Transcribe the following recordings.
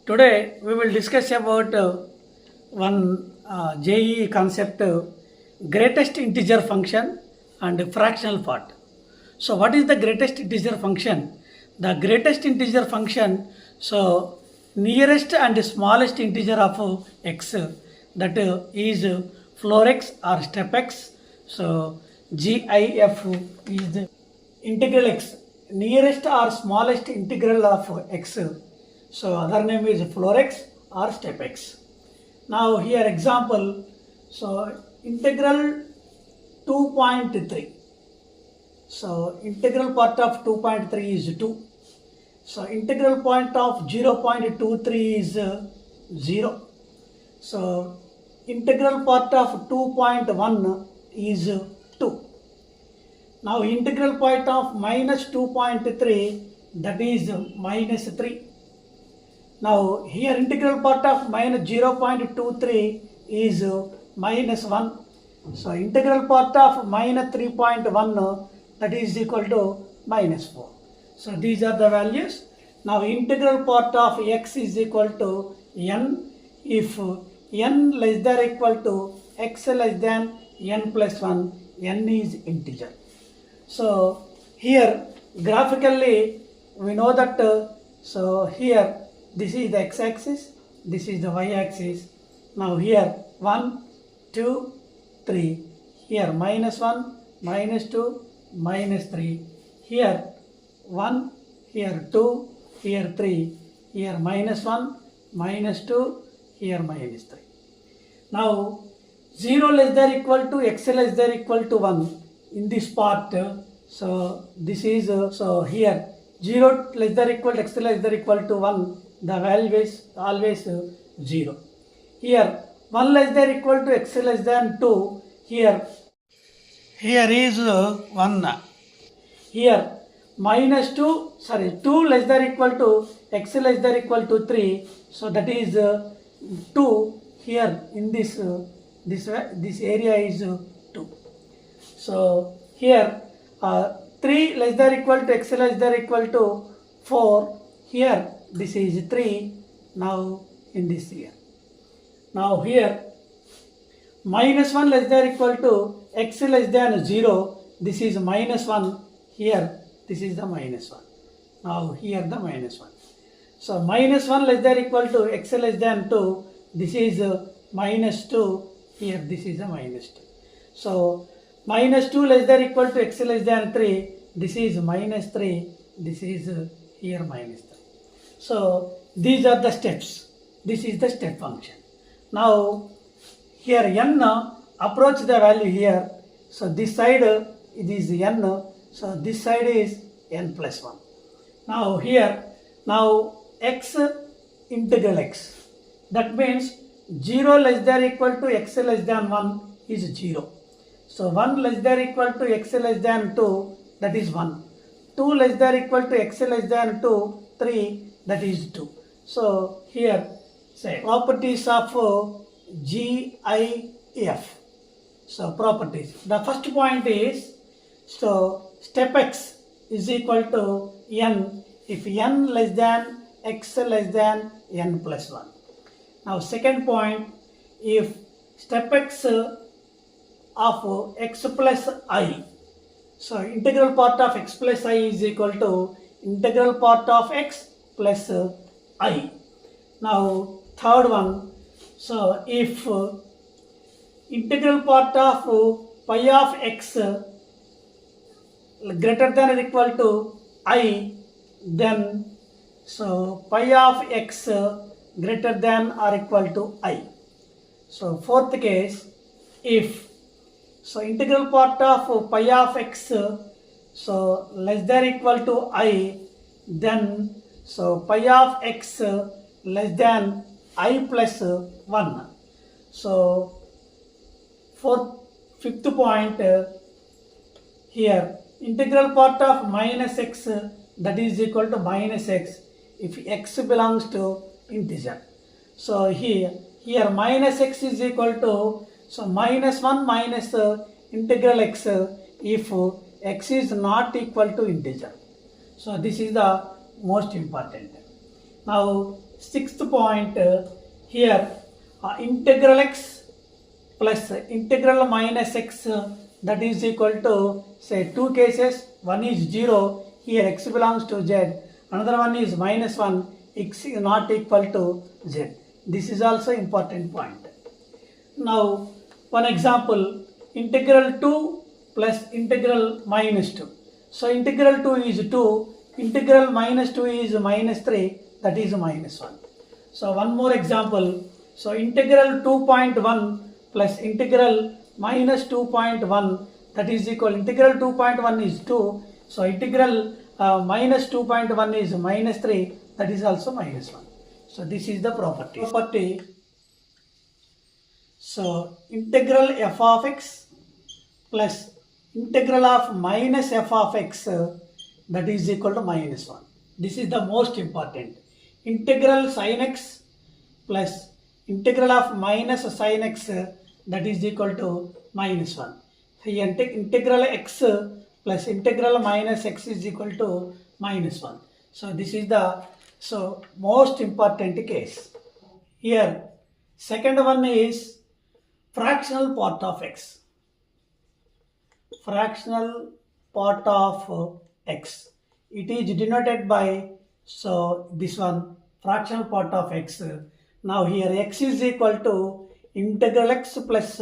Today we will discuss about one JEE concept, greatest integer function and fractional part. So what is the greatest integer function? The greatest integer function, so nearest and smallest integer of x, that is floor x or step x. So GIF is the integral x, nearest or smallest integral of x. So other name is floor x or step x. Now here example, so integral 2.3. So integral part of 2.3 is 2. So integral point of 0.23 is 0. So integral part of 2.1 is 2. Now integral point of minus 2.3, that is minus 3. Now here integral part of minus 0.23 is minus 1. So integral part of minus 3.1, that is equal to minus 4. So these are the values. Now integral part of x is equal to n if n less than or equal to x less than n plus 1, n is integer. So here graphically we know that so here this is the x-axis, this is the y-axis. Now here 1, 2, 3, here minus 1, minus 2, minus 3, here 1, here 2, here 3, here minus 1, minus 2, here minus 3. Now 0 less than or equal to x less than or equal to 1 in this part. So this is so here 0 less than or equal to x less than or equal to 1, the value is always 0. Here 1 less than or equal to x less than 2, here is 1. Here minus 2 less than or equal to x less than or equal to 3, so that is 2. Here in this area is 2. So here 3 less than or equal to x less than or equal to 4, here this is 3. Now in this here, now here minus 1 less than or equal to x less than 0, this is minus 1, here this is the minus 1. Now here the minus 1. So minus 1 less than or equal to x less than 2, this is minus 2, here this is a minus 2. So minus 2 less than or equal to x less than 3, this is minus 3, this is here minus 3. So these are the steps. This is the step function. Now here n approach the value here. So this side it is n. So this side is n plus 1. Now here, now x integral x. That means 0 less than or equal to x less than 1 is 0. So 1 less than or equal to x less than 2, that is 1. 2 less than or equal to x less than 2, 3, that is 2. So here say properties of GIF. So properties. The first point is, so step x is equal to n if n less than x less than n plus 1. Now second point, if step x of x plus I, so integral part of x plus I is equal to integral part of x plus I. Now third one, so if integral part of pi of x greater than or equal to I, then so pi of x greater than or equal to I. So fourth case, if so integral part of pi of x so less than or equal to I, then so pi of x less than I plus 1. So fifth point here, integral part of minus x, that is equal to minus x if x belongs to integer. So here minus x is equal to, so minus 1 minus integral x if x is not equal to integer. So this is the most important. Now sixth point here integral x plus integral minus x that is equal to say two cases. One is 0, here x belongs to z, another one is minus 1, x is not equal to z. This is also important point. Now one example, integral 2 plus integral minus 2. So integral 2 is 2, integral minus 2 is minus 3, that is minus 1. So one more example, so integral 2.1 plus integral minus 2.1, that is equal, integral 2.1 is 2, so integral minus 2.1 is minus 3, that is also minus 1. So this is the property. So integral f of x plus integral of minus f of x that is equal to minus 1. This is the most important. Integral sin x plus integral of minus sin x that is equal to minus 1. Here integral x plus integral minus x is equal to minus 1. So this is the most important case. Here second one is fractional part of x. Fractional part of x. It is denoted by this one, fractional part of x. Now here x is equal to integral x plus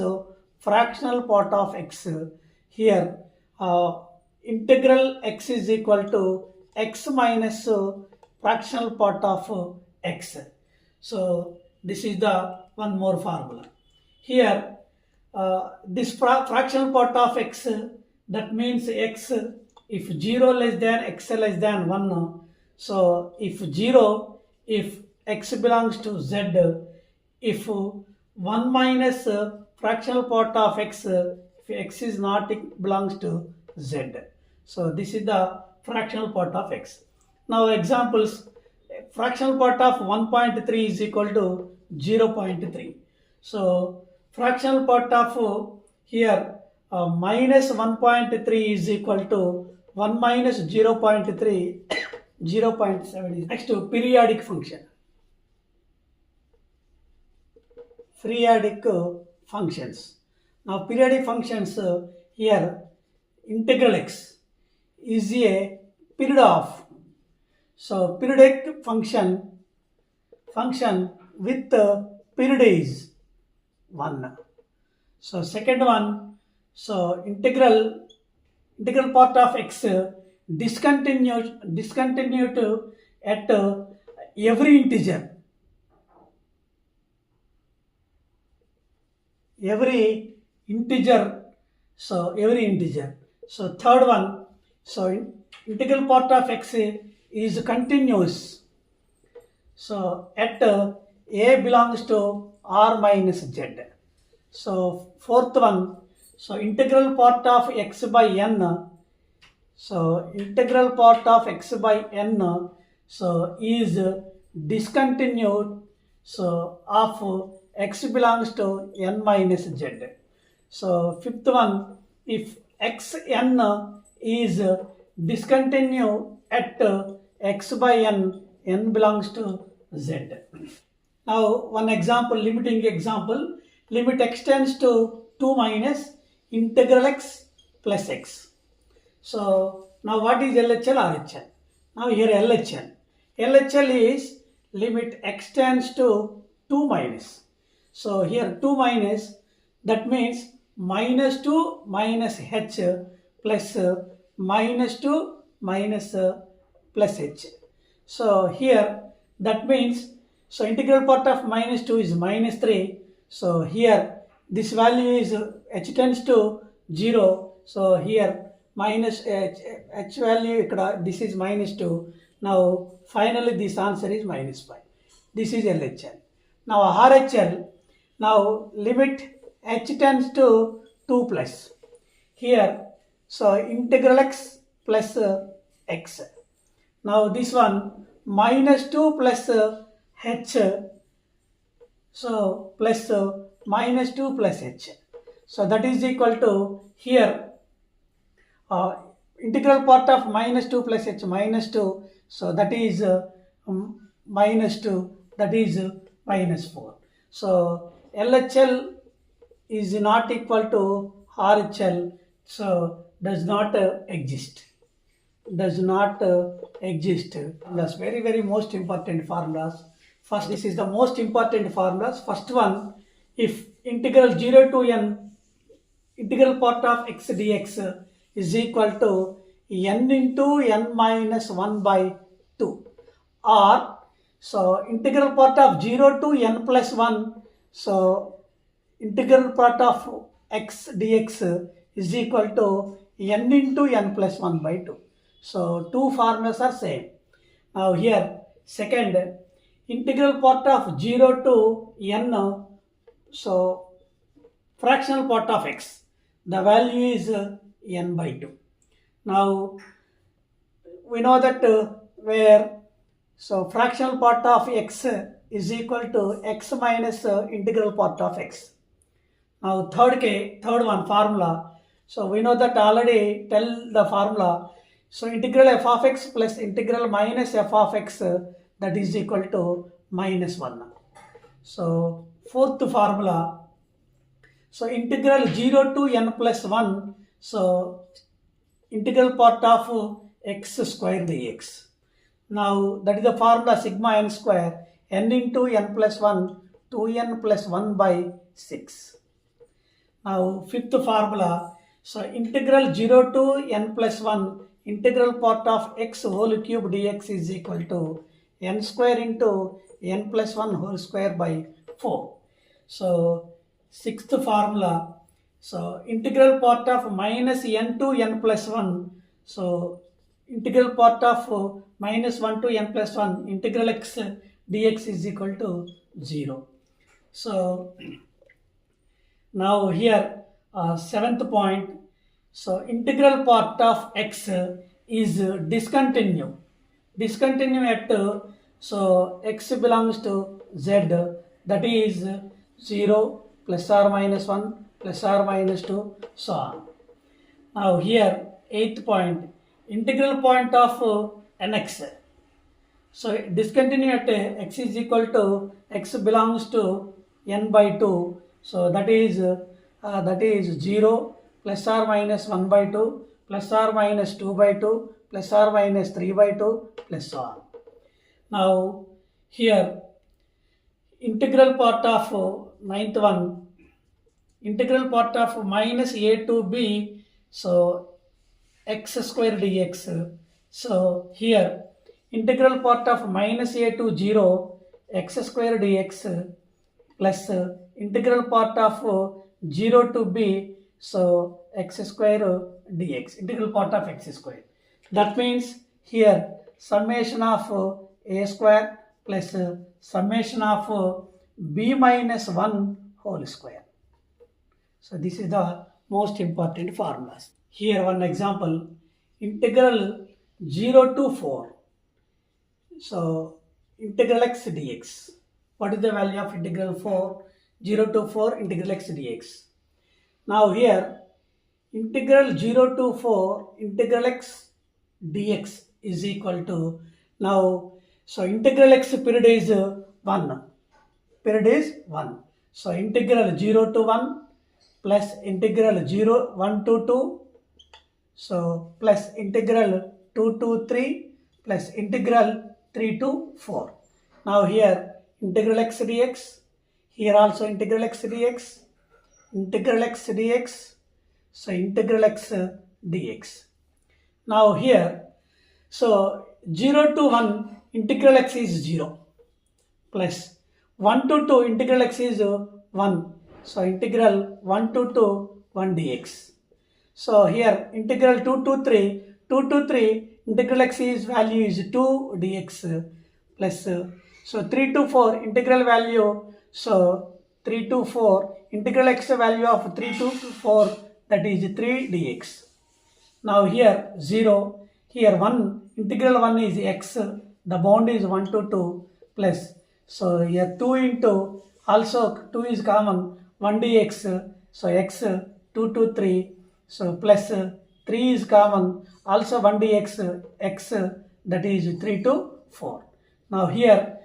fractional part of x. Here integral x is equal to x minus fractional part of x. So this is the one more formula. Here this fractional part of x, that means x if 0 less than x less than 1. So if 0, if x belongs to z, if 1 minus fractional part of x, if x is not belongs to z. So this is the fractional part of x. Now examples, fractional part of 1.3 is equal to 0.3. So fractional part of here minus 1.3 is equal to 1 minus 0.3, 0.7 is next to periodic function. Periodic functions. Now periodic functions here integral x is a period of. So periodic function with period is 1. So second one, so integral part of x discontinue to at every integer. Every integer. So third one, so integral part of x is continuous. So at a belongs to r minus z. So fourth one, so integral part of x by n. So integral part of x by n so is discontinued, so of x belongs to n minus z. So fifth one, if xn is discontinued at x by n belongs to z. Now one example, limiting example, limit x tends to 2 minus integral x plus x. So now what is LHL or HL? Now here LHL. LHL is limit x tends to 2 minus. So here 2 minus, that means minus 2 minus h plus minus 2 minus plus h. So here that means, so integral part of minus 2 is minus 3. So here this value is h tends to 0. So here minus h value, this is minus 2. Now finally this answer is minus 5. This is LHL. Now RHL, now limit h tends to 2 plus. Here, so integral x plus x. Now this one minus 2 plus h, so plus minus 2 plus h. So that is equal to here integral part of minus 2 plus h minus 2. So that is minus 2 that is minus 4. So LHL is not equal to RHL, so does not exist. Does not exist. That's very most important formulas. First, this is the most important formulas. First one, if integral 0 to n integral part of x dx is equal to n into n minus 1 by 2, or so integral part of 0 to n plus 1, so integral part of x dx is equal to n into n plus 1 by 2. So two formulas are same. Now here second, integral part of 0 to n, so fractional part of x, the value is n by 2. Now we know that where so fractional part of x is equal to x minus integral part of x. Now third one formula. So we know that already tell the formula. So integral f of x plus integral minus f of x, that is equal to minus 1. So fourth formula. So integral 0 to n plus 1, so integral part of x square dx. Now that is the formula sigma n square, n into n plus 1, 2n plus 1 by 6. Now fifth formula, so integral 0 to n plus 1, integral part of x whole cube dx is equal to n square into n plus 1 whole square by 4. So sixth formula, so integral part of minus n to n plus 1, so integral part of minus 1 to n plus 1, integral x dx is equal to 0. So now here seventh point, so integral part of x is discontinue at so x belongs to z, that is 0 plus or minus 1 plus or minus 2, so on. Now here eighth point, integral point of nx, so discontinue at x is equal to x belongs to n by 2, so that is 0 plus or minus 1 by 2 plus or minus 2 by 2 plus or minus 3 by 2 plus so on. Now here integral part of ninth one, integral part of minus a to b, so x square dx. So here integral part of minus a to 0 x square dx plus integral part of 0 to b, so x square dx, integral part of x square. That means here summation of a square plus summation of b minus 1 whole square. So this is the most important formulas. Here one example, integral 0 to 4, so integral x dx. What is the value of integral 0 to 4 integral x dx? Now here integral 0 to 4 integral x dx is equal to, now so integral x period is 1. So integral 0 to 1 plus integral 1 to 2, so plus integral 2 to 3 plus integral 3 to 4. Now here integral x dx, here also integral x dx, so integral x dx. Now here, so 0 to 1 integral x is 0 plus 1 to 2 integral x is 1, so integral 1 to 2 1 dx. So here integral 2 to 3 integral x is value is 2 dx plus so 3 to 4 integral value, so 3 to 4 integral x value of 3 to 4, that is 3 dx. Now here 0, here 1 integral 1 is x, the bound is 1 to 2 plus, so here 2 into also 2 is common 1 dx, so x 2 to 3, so plus 3 is common also 1 dx x, that is 3 to 4. Now here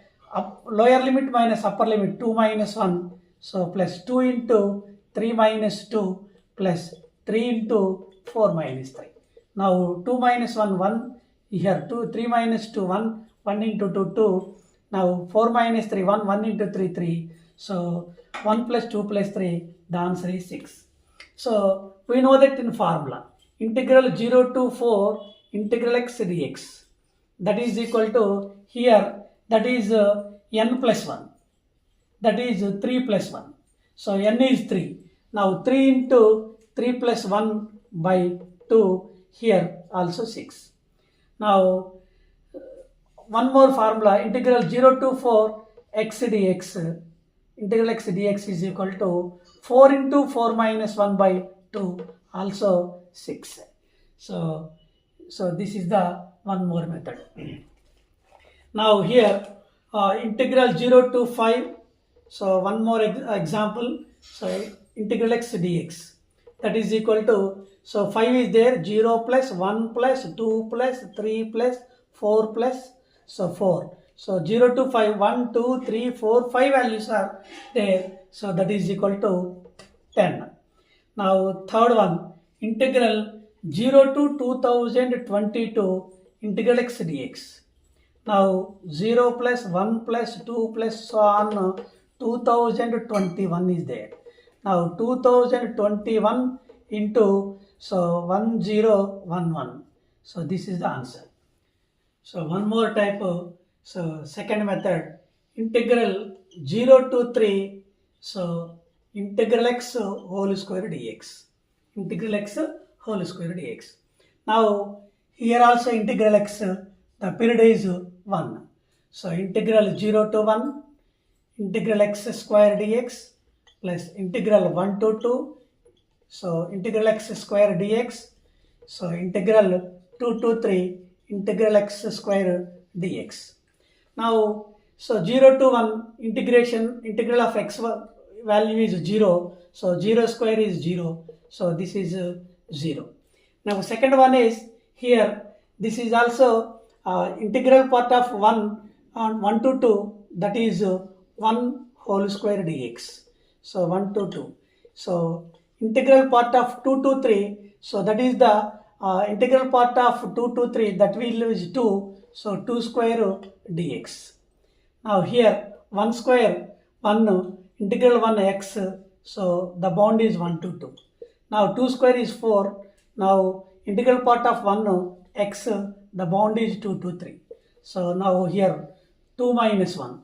lower limit minus upper limit 2 minus 1, so plus 2 into 3 minus 2 plus 3 into 4 minus 3. Now 2 minus 1 1, here 2 3 minus 2 1, 1 into 2 2, now 4 minus 3 1, 1 into 3 3, so 1 plus 2 plus 3, the answer is 6. So we know that in formula integral 0 to 4 integral x dx, that is equal to, here that is n plus 1, that is 3 plus 1, so n is 3. Now 3 into 3 plus 1 by 2, here also 6. Now one more formula, integral 0 to 4 x dx, integral x dx is equal to 4 into 4 minus 1 by 2, also 6. So this is the one more method. Now here integral 0 to 5, so one more example, so integral x dx, that is equal to, so 5 is there, 0 plus 1 plus 2 plus 3 plus 4 plus, so 4. So 0 to 5, 1, 2, 3, 4, 5 values are there, so that is equal to 10. Now third one, integral 0 to 2022 integral x dx. Now 0 plus 1 plus 2 plus so on 2021 is there. Now 2021 into, so 1011. So this is the answer. So one more type of, so second method, integral 0 to 3, so integral x whole square dx, integral x whole square dx. Now here also integral x, the period is 1. So integral 0 to 1, integral x square dx plus integral 1 to 2, so integral x square dx, so integral 2 to 3, integral x square dx. Now, so 0 to 1 integration, integral of x value is 0, so 0 square is 0, so this is 0. Now second one is here, this is also integral part of 1 on 1 to 2, that is 1 whole square dx, so 1 to 2. So integral part of 2 to 3, so that is the integral part of 2 to 3, that will is 2, so 2 square dx. Now here 1 square 1, integral 1 x, so the bound is 1 to 2. Now 2 square is 4, now integral part of 1 x, the bound is 2 to 3. So now here 2 minus 1,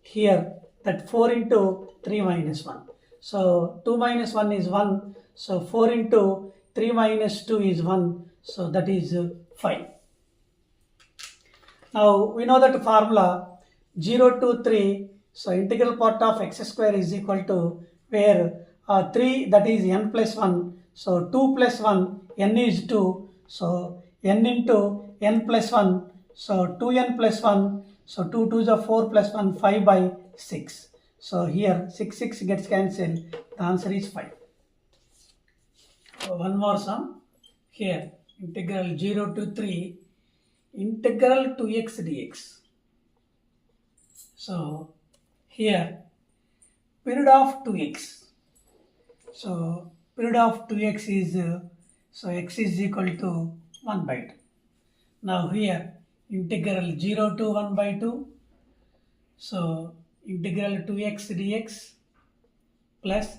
here that 4 into 3 minus 1. So 2 minus 1 is 1, so 4 into 3 minus 2 is 1, so that is 5. Now we know that formula 0 to 3, so integral part of x square is equal to, where 3 that is n plus 1, so 2 plus 1, n is 2, so n into n plus 1, so 2n plus 1, so 2 2 is 4 plus 1, 5 by 6. So here 6 gets cancelled, the answer is 5. So one more sum, here integral 0 to 3, integral 2x dx. So here period of 2x, so period of 2x is, so x is equal to 1 by 2. Now here integral 0 to 1 by 2, so integral 2x dx plus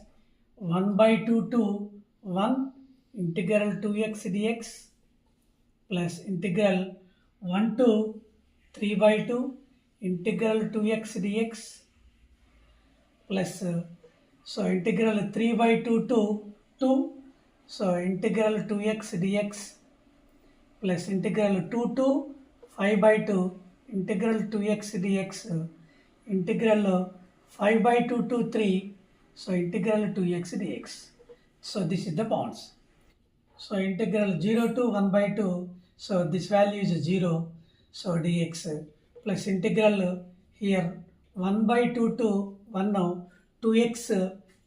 1 by 2 to 1, integral 2x dx plus integral 1 to 3 by 2, integral 2x dx plus, so integral 3 by 2 to 2, so integral 2x dx plus integral 2 to 5 by 2, integral 2x dx, integral 5 by 2 to 3, so integral 2x dx. So this is the bounds. So integral 0 to 1 by 2, so this value is 0, so dx plus integral here 1 by 2 to 1, 2x,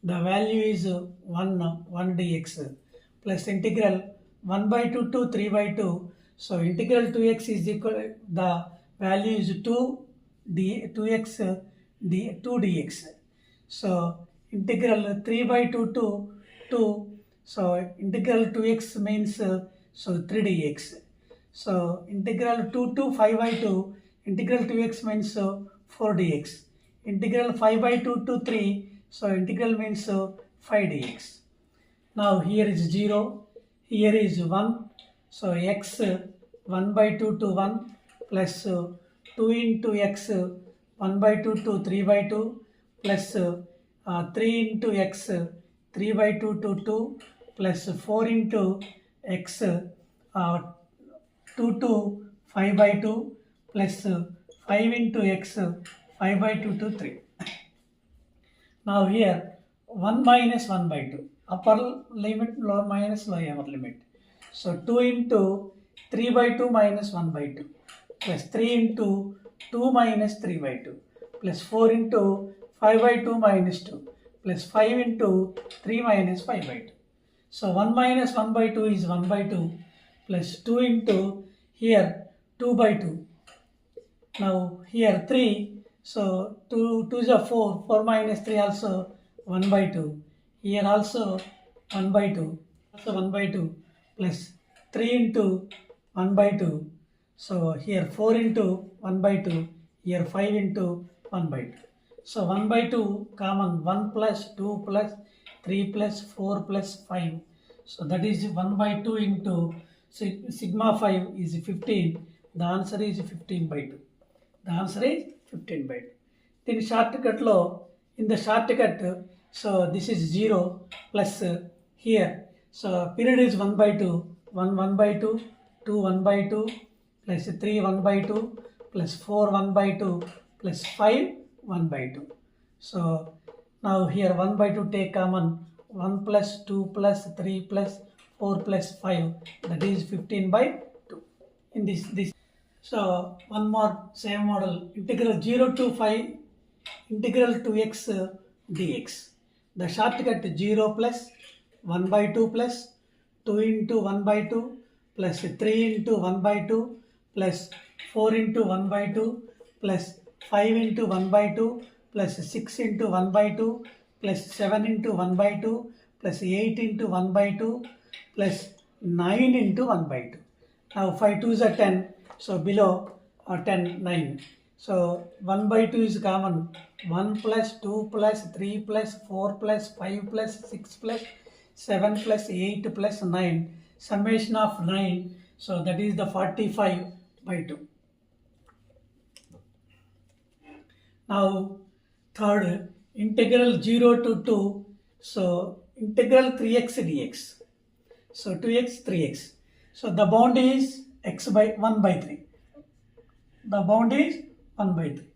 the value is 1 dx plus integral 1 by 2 to 3 by 2, so integral 2x is equal, the value is 2 2x d 2 dx. So integral 3 by 2 to 2. So integral 2x means so 3 dx. So integral 2 to 5 by 2, integral 2x means 4 dx. Integral 5 by 2 to 3, so integral means 5 dx. Now here is 0, here is 1. So x 1 by 2 to 1 plus 2 into x 1 by 2 to 3 by 2 plus 3 into x 3 by 2 to 2 plus 4 into x 2 to 5 by 2 plus 5 into x 5 by 2 to 3. Now here 1 minus 1 by 2, upper limit lower minus lower limit. So 2 into 3 by 2 minus 1 by 2 plus 3 into 2 minus 3 by 2 plus 4 into 5 by 2 minus 2 plus 5 into 3 minus 5 by 2. So 1 minus 1 by 2 is 1 by 2 plus 2 into here 2 by 2. Now here 3, so 2 is a 4, 4 minus 3 also 1 by 2. Here also 1 by 2, also 1 by 2 plus 3 into 1 by 2. So here 4 into 1 by 2, here 5 into 1 by 2. So 1 by 2 common, 1 plus 2 plus 3 plus 4 plus 5. So that is 1 by 2 into sigma 5 is 15. The answer is 15 by 2. The answer is 15 by 2. Then shortcut low, in the shortcut, so this is 0 plus here. So period is 1 by 2, 1 by 2, 2 1 by 2 plus 3 1 by 2 plus 4 1 by 2 plus 5 1 by 2. So now here 1 by 2 take common, 1 plus 2 plus 3 plus 4 plus 5, that is 15 by 2. In this. So one more same model, integral 0 to 5, integral 2x dx. The shortcut 0 plus 1 by 2 plus 2 into 1 by 2 plus 3 into 1 by 2 plus 4 into 1 by 2 plus 5 into 1 by 2 plus 6 into 1 by 2 plus 7 into 1 by 2 plus 8 into 1 by 2 plus 9 into 1 by 2. Now 5 2s are 10, so below 10, 9. So 1 by 2 is common, 1 plus 2 plus 3 plus 4 plus 5 plus 6 plus 7 plus 8 plus 9, summation of 9, so that is the 45 by 2. Now third, integral 0 to 2, so integral 3x dx. So 2x, 3x. So the bound is x by 1 by 3. The bound is 1 by 3.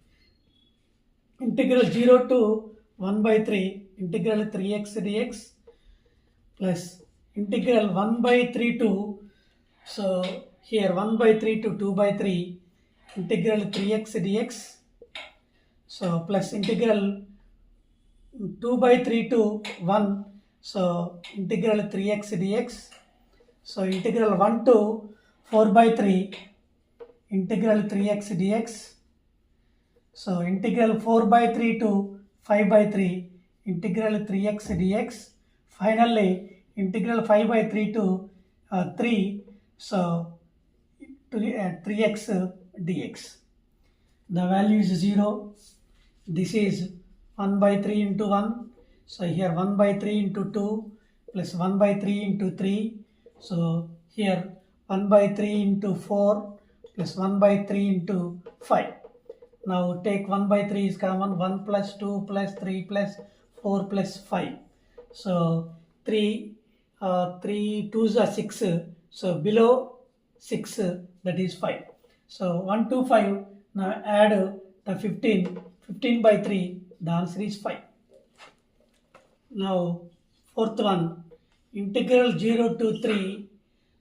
Integral 0 to 1 by 3, integral 3x dx plus integral 1 by 3 to, so here 1 by 3 to 2 by 3, integral 3x dx. So plus integral 2 by 3 to 1, so integral 3x dx. So integral 1 to 4 by 3, integral 3x dx. So integral 4 by 3 to 5 by 3, integral 3x dx. Finally integral 5 by 3 to 3, so 3x dx. The value is 0. This is 1 by 3 into 1. So here 1 by 3 into 2 plus 1 by 3 into 3. So here 1 by 3 into 4 plus 1 by 3 into 5. Now take 1 by 3 is common, 1 plus 2 plus 3 plus 4 plus 5. So 3 2s are 6. So below 6, that is 5. So 1 to 5, now add the 15 by 3, the answer is 5. Now fourth one, integral 0 to 3,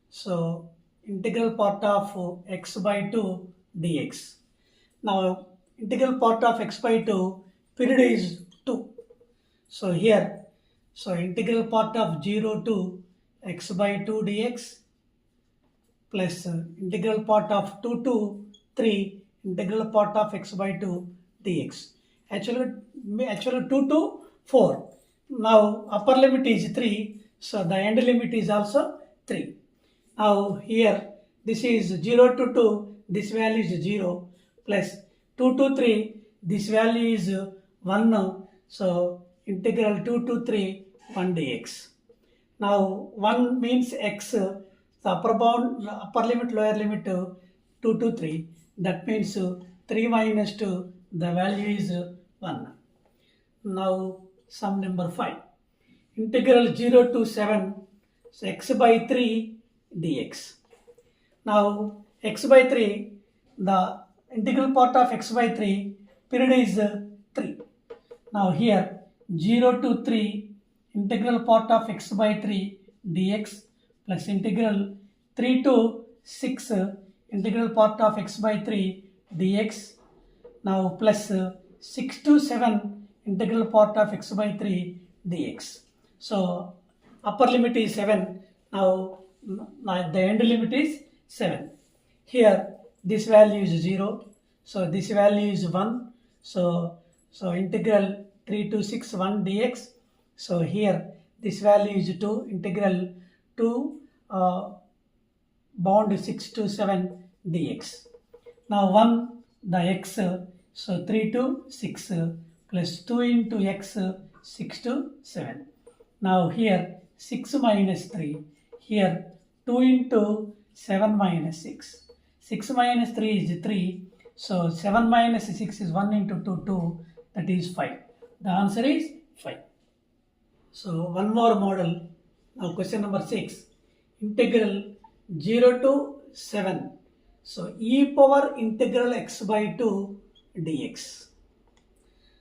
so integral part of x by 2 dx. Now integral part of x by 2, period is 2. So here, so integral part of 0 to x by 2 dx plus integral part of 2 to 3, integral part of x by 2 dx. Actually 2 to 4. Now upper limit is 3, so the end limit is also 3. Now here this is 0 to 2, this value is 0, plus 2 to 3, this value is 1, so integral 2 to 3 1 dx. Now 1 means x, the upper bound, upper limit, lower limit 2 to 3, that means 3 minus 2, the value is 1. Now sum number 5, integral 0 to 7, so x by 3 dx. Now x by 3, the integral part of x by 3 period is 3. Now here 0 to 3, integral part of x by 3 dx, plus integral 3 to 6, integral part of x by 3 dx. Now plus 6 to 7, integral part of x by 3 dx. So upper limit is 7. Now the end limit is 7. Here this value is 0. So this value is 1. So integral 3 to 6 1 dx. So here this value is 2. Integral 2 bound 6 to 7 dx. Now 1 the x. So 3 to 6 plus 2 into x 6 to 7. Now here 6 minus 3. Here 2 into 7 minus 6. 6 minus 3 is 3. So 7 minus 6 is 1 into 2, 2. That is 5. The answer is 5. So one more model. Now question number 6. Integral 0 to 7. So e power integral x by 2 dx.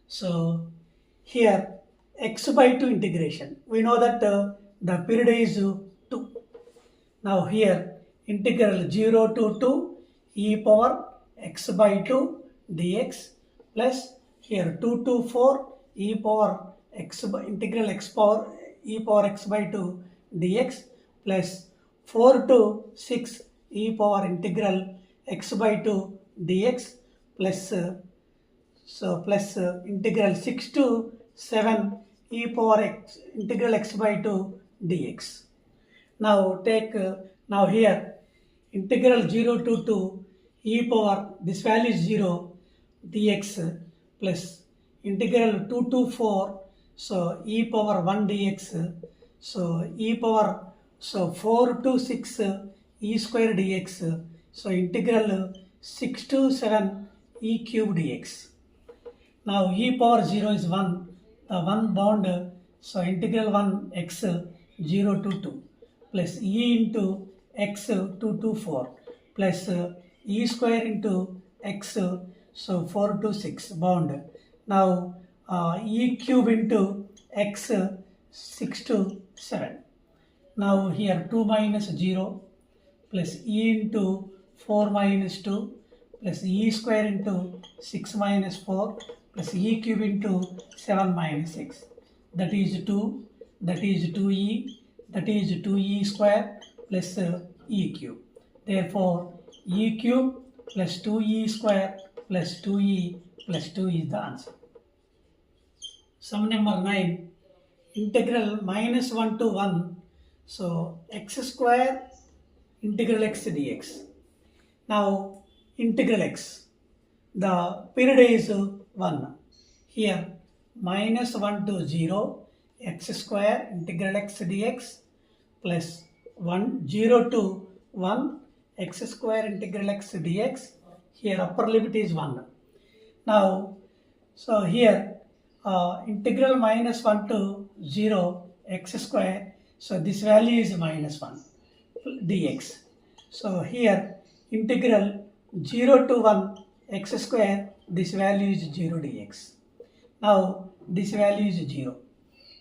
So here x by 2 integration. We know that the period is 2. Now here integral 0 to 2 e power x by 2 dx, plus here 2 to 4 e power x by integral x power e power x by 2 dx, plus 4 to 6 e power integral x by 2 dx, plus integral 6 to 7 e power x integral x by 2 dx. Now take now here integral 0 to 2 e power, this value is 0 dx, plus integral 2 to 4, so e power 1 dx, so e power, so 4 to 6 e square dx, so integral 6 to 7 e cube dx. Now e power 0 is 1, the 1 bound, so integral 1 x 0 to 2, plus e into x 2 to 4, plus e square into x, so 4 to 6 bound. Now e cube into x 6 to 7. Now here 2 minus 0, plus e into 4 minus 2, plus e square into 6 minus 4, plus e cube into 7 minus 6. That is 2, that is 2e, that is 2e square plus e cube. Therefore e cube plus 2e square plus 2e plus 2 is the answer. Sum number 9, integral minus 1 to 1, so x square integral x dx. Now integral x, the period is 1. Here minus 1 to 0 x square integral x dx, plus 0 to 1 x square integral x dx. Here upper limit is 1. Now so here integral minus 1 to 0 x square, so this value is minus 1 dx. So here integral 0 to 1 x square, this value is 0 dx. Now this value is 0.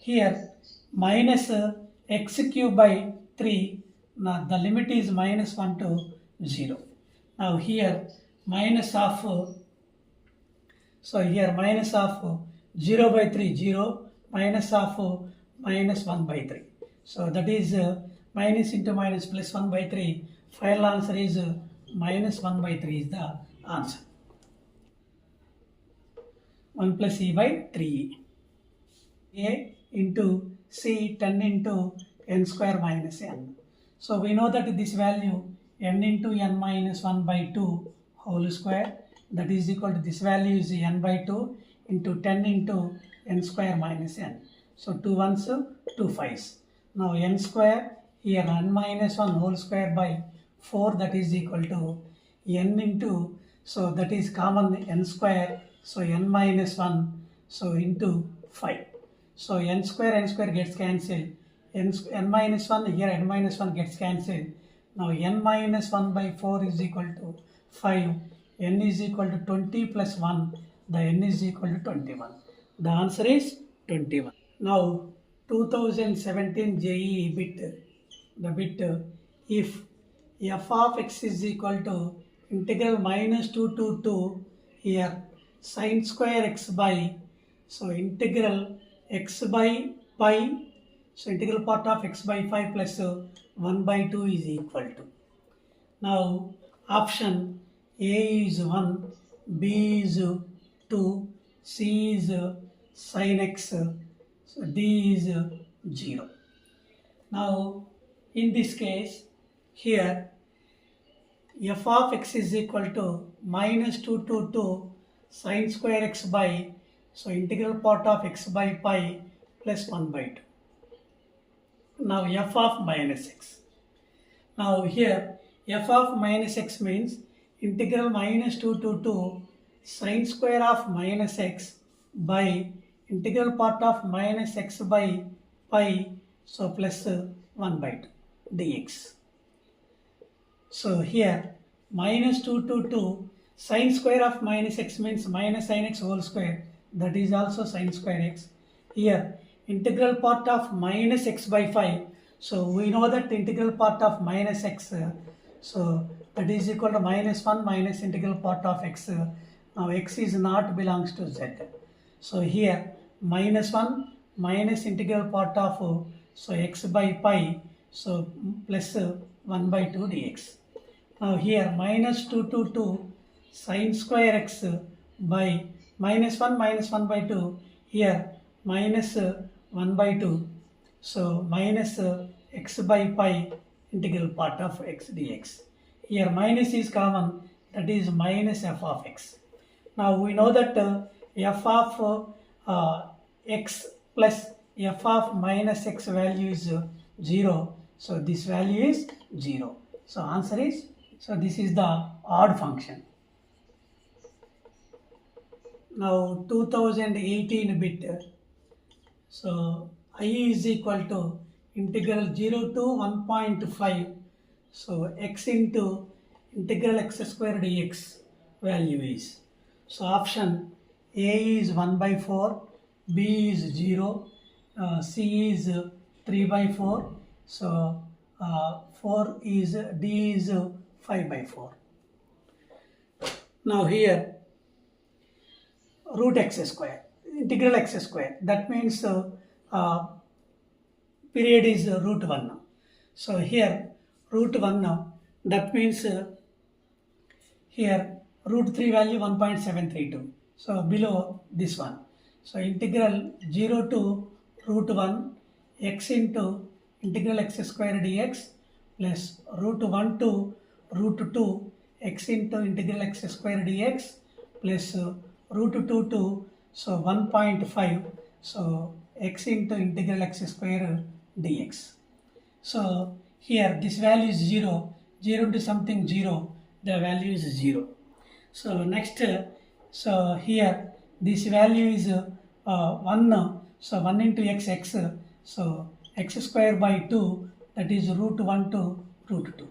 Here minus x cube by 3, now the limit is minus 1 to 0. Now here minus of, so here minus of 0 by 3 0, minus of minus 1 by 3. So that is minus into minus plus 1 by 3. Final answer is minus 1 by 3 is the answer. 1 plus e by 3e. A into c 10 into n square minus n. So we know that this value n into n minus 1 by 2 whole square, that is equal to this value is n by 2 into 10 into n square minus n. So 2 ones, 2 5s. Now n square here n minus 1 whole square by 4, that is equal to n into, so that is common n square, so n minus 1, so into 5. So n square gets cancelled. N minus 1 here, n minus 1 gets cancelled. Now n minus 1 by 4 is equal to 5. N is equal to 20 plus 1. The n is equal to 21. The answer is 21. Now 2017 JEE bit, the bit if f of x is equal to integral minus 2 to 2 here sin square x by, so integral x by pi, so integral part of x by 5 plus 1 by 2 is equal to. Now option A is 1, B is 2, C is sin x, so D is 0. Now in this case here f of x is equal to minus 2 to 2 sin square x by, so integral part of x by pi plus 1 by 2. Now f of minus x. Now here f of minus x means integral minus 2 to 2 sin square of minus x by integral part of minus x by pi, so plus 1 by 2 dx. So here minus 2 to 2 sin square of minus x means minus sin x whole square, that is also sin square x. Here integral part of minus x by 5, so we know that integral part of minus x, so that is equal to minus 1 minus integral part of x. Now x is not belongs to z, so here minus 1 minus integral part of, so x by pi, so plus 1 by 2 dx. Now here minus 2 to 2 sin square x by minus 1 by 2, here minus 1 by 2, so minus x by pi integral part of x dx. Here minus is common, that is minus f of x. Now we know that f of x plus f of minus x value is 0, so this value is 0. So answer is, so this is the odd function. Now 2018 bit, so I is equal to integral 0 to 1.5, so x into integral x square dx value is, so option A is 1 by 4, B is 0, C is 3 by 4, so 4 is, D is 5 by 4. Now here root x square, integral x square, that means period is root 1. So here root 1, that means here root 3 value 1.732, so below this one. So integral 0 to root 1 x into integral x square dx plus root 1 to root 2 x into integral x square dx plus root 2 to, so 1.5, so x into integral x square dx. So here this value is 0, 0 into something 0, the value is 0. So next, so here this value is 1, so 1 into x, so x square by 2, that is root 1 to root 2.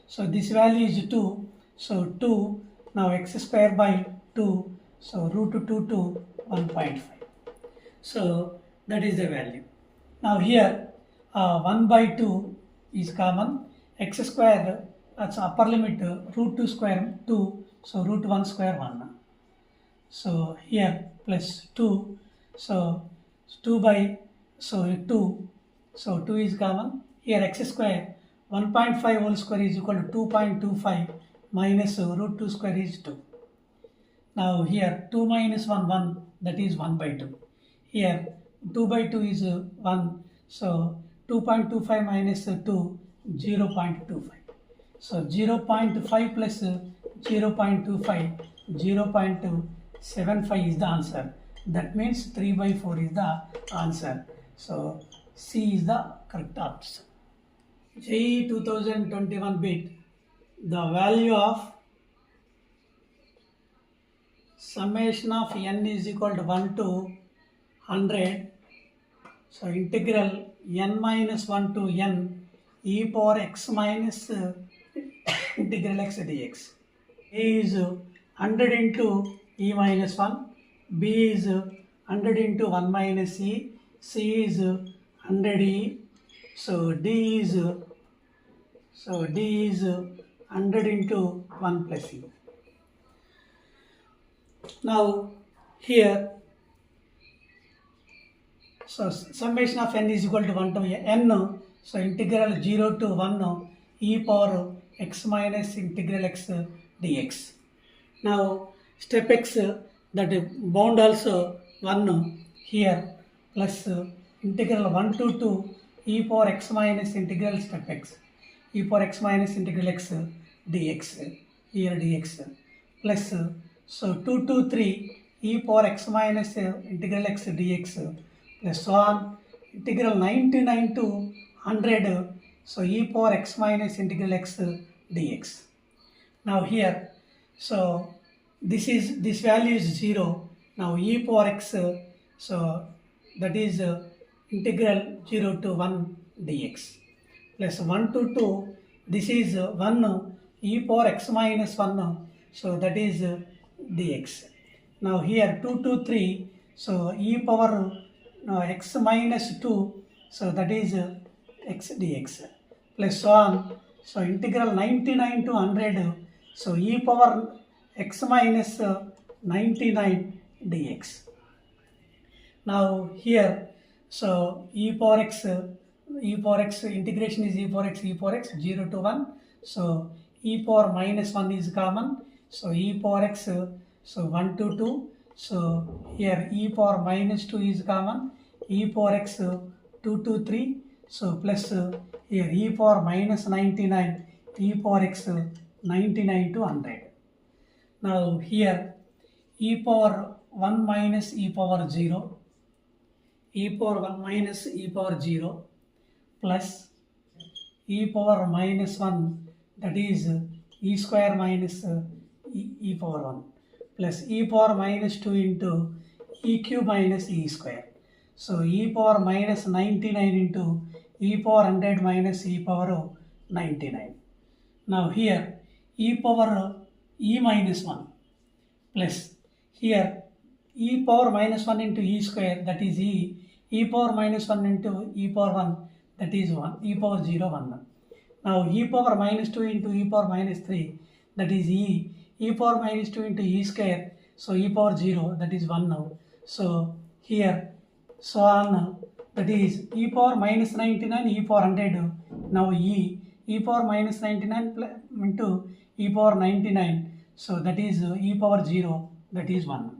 So this value is 2, so 2, now x square by 2, so root 2 to 1.5. So that is the value. Now here 1 by 2 is common, x square, that's upper limit, root 2 square 2, so root 1 square 1. So here plus 2, so 2 by, so 2, so 2 is common. Here x square 1.5 whole square is equal to 2.25 minus root 2 square is 2. Now here 2 minus 1, 1, that is 1 by 2. Here 2 by 2 is 1, so 2.25 minus 2, 0.25. So 0.5 plus 0.25, 0.75 is the answer. That means 3 by 4 is the answer. So C is the correct option. JEE 2021 bit, the value of summation of n is equal to 1 to 100. So integral n minus 1 to n e power x minus integral x dx. A is 100 into e minus 1, B is 100 into 1 minus e, C is 100 e, so D is 100 into 1 plus e. Now here, so summation of n is equal to 1 to n, so integral 0 to 1 e power x minus integral x dx. Now step x, that bound also 1 here, plus integral 1 to 2 e power x minus integral step x, e power x minus integral x dx, here dx, plus so 2 to 3 e power x minus integral x dx, plus so on integral 99 to 100, so e power x minus integral x dx. Now here, so this value is 0. Now e power x, so that is integral 0 to 1 dx, plus 1 to 2, this is 1 e power x minus 1, so that is dx. Now here 2 to 3, so e power x minus 2, so that is x dx, plus so on, so integral 99 to 100, so e power x minus 99 dx. Now here, so e power x integration is e power x 0 to 1, so e power minus 1 is common, so e power x, so 1 to 2, so here e power minus 2 is common, e power x 2 to 3, so plus here e power minus 99, e power x 99 to 100. Now here e power 1 minus e power 0, e power 1 minus e power 0, plus e power minus 1, that is e square minus e power 1, plus e power minus 2 into e cube minus e square. So e power minus 99 into e power 100 minus e power 99. Now here e power e minus 1, plus here e power minus 1 into e square, that is e power minus 1 into e power 1, that is 1, e power 0 1. Now e power minus 2 into e power minus 3, that is e power minus 2 into e square, so e power 0, that is 1 now. So here, so on, that is e power minus 99 e power 100, now e power minus 99 into e power 99, so that is e power 0, that is 1.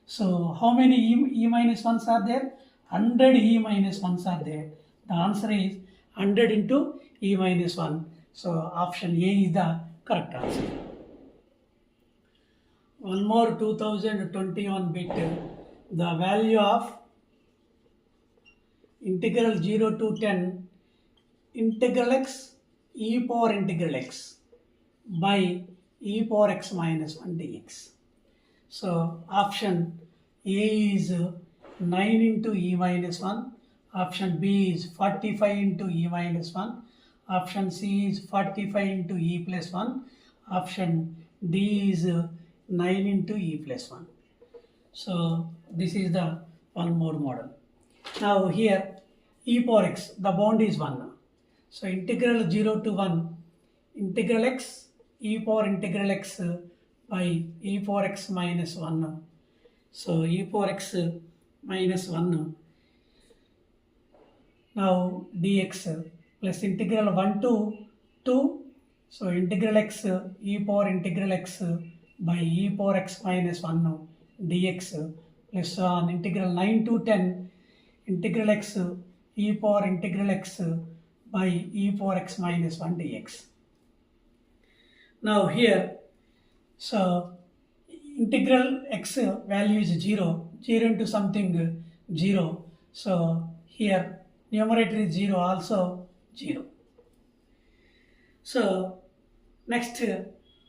So how many e minus 1s are there? 100 e minus 1s are there. The answer is 100 into e minus 1. So option A is the correct answer. One more 2021 bit, the value of integral 0 to 10 integral x e power integral x by e power x minus 1 dx. So option A is 9 into e minus 1, option B is 45 into e minus 1, option C is 45 into e plus 1, option D is 9 into e plus 1. So this is the one more model. Now here e power x, the bound is 1. So integral 0 to 1 integral x e power integral x by e power x minus 1. So e power x minus 1. Now dx plus integral 1 to 2. So integral x e power integral x by e power x minus 1 dx plus on integral 9 to 10 integral x e power integral x by e power x minus 1 dx. Now here, so integral x value is 0 into something 0. So here numerator is 0, also 0. So next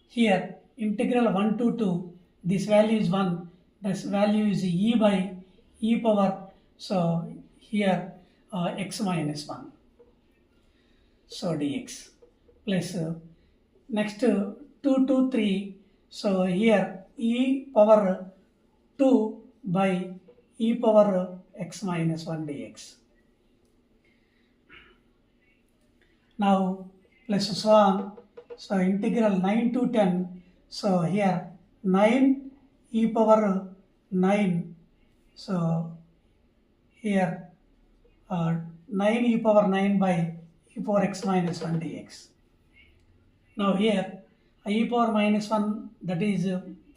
here integral 1 to 2, this value is 1, this value is e by e power, so here x minus 1, so dx, plus next 2 to 3, so here e power 2 by e power x minus 1 dx. Now plus so on, so integral 9 to 10, so here 9 e power 9, so here 9 e power 9 by e power x minus 1 dx. Now here e power minus 1, that is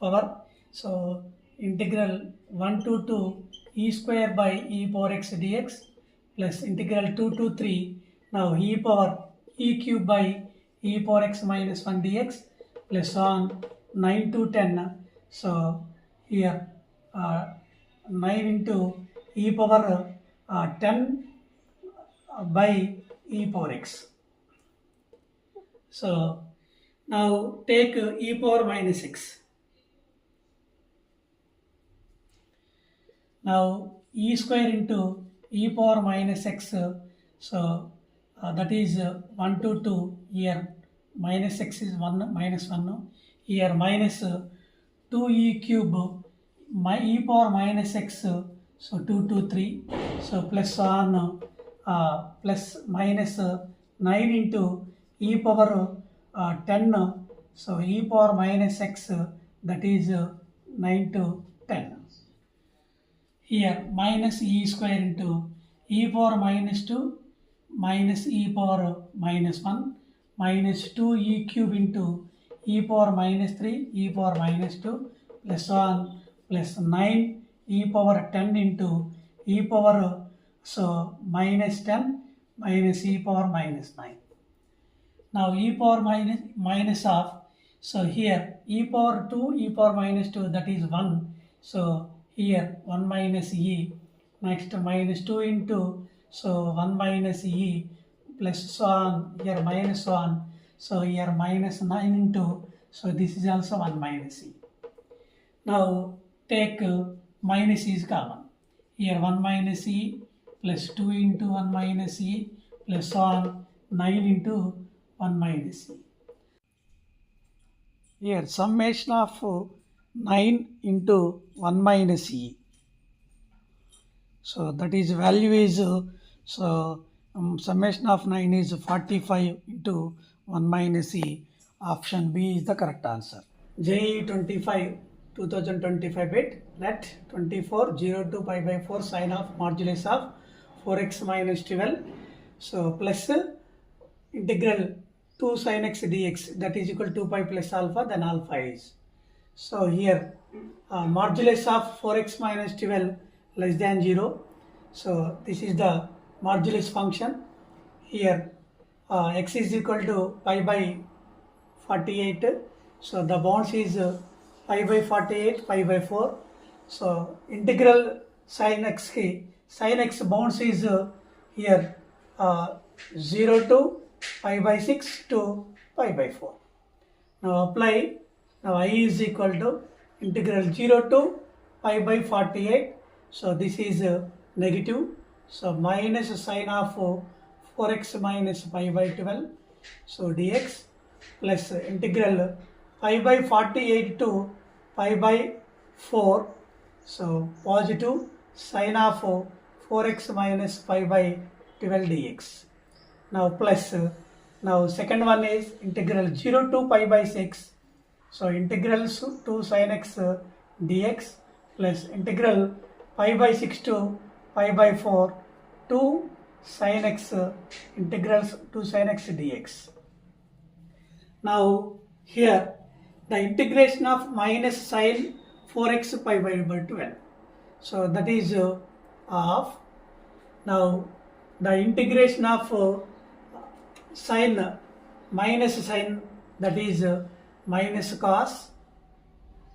power, so integral 1 to 2 e square by e power x dx, plus integral 2 to 3, now e power e cube by e power x minus 1 dx, plus on 9 to 10, so here 9 into e power 10 by e power x. So now take e power minus x. Now e square into e power minus x, so that is 1 to 2, here minus x is 1, minus 1, here minus 2e cube e power minus x, so 2 to 3, so plus on plus minus 9 into e power 10, so e power minus x, that is 9 to 10. Here minus e square into e power minus 2 minus e power minus 1 minus 2e cube into e power minus 3 e power minus 2 plus 1 plus 9 e power 10 into e power, so minus 10 minus e power minus 9. Now e power minus of, so here e power 2 e power minus 2, that is 1, so here 1 minus e, next minus 2 into, so 1 minus e, plus so on, here minus 1, so here minus 9 into, so this is also 1 minus e. Now take minus e is common, here 1 minus e plus 2 into 1 minus e plus so on 9 into 1 minus e. Here summation of 9 into 1 minus e, so that is value is summation of 9 is 45 into 1 minus e. Option B is the correct answer. JEE 25 2025 bit, let 24 02 pi by 4 sine of modulus of 4x minus 12, so plus integral 2 sin x dx, that is equal to 2 pi plus alpha, then alpha is. So here modulus of 4x minus 12 less than 0, so this is the modulus function. Here x is equal to pi by 48, so the bounds is pi by 48, pi by 4, so integral sin x bounds is here 0 to pi by 6 to pi by 4. Now apply, now I is equal to integral 0 to pi by 48, so this is negative, so minus sine of 4x minus pi by 12, so dx, plus integral pi by 48 to pi by 4, so positive sine of 4x minus pi by 12 dx. Now plus, now second one is integral 0 to pi by 6, so integral 2 sin x dx, plus integral pi by 6 to pi by 4 2 sin x integrals 2 sin x dx. Now here the integration of minus sin 4x pi by 12, So that is half. Now the integration of sine minus sine, that is minus cos,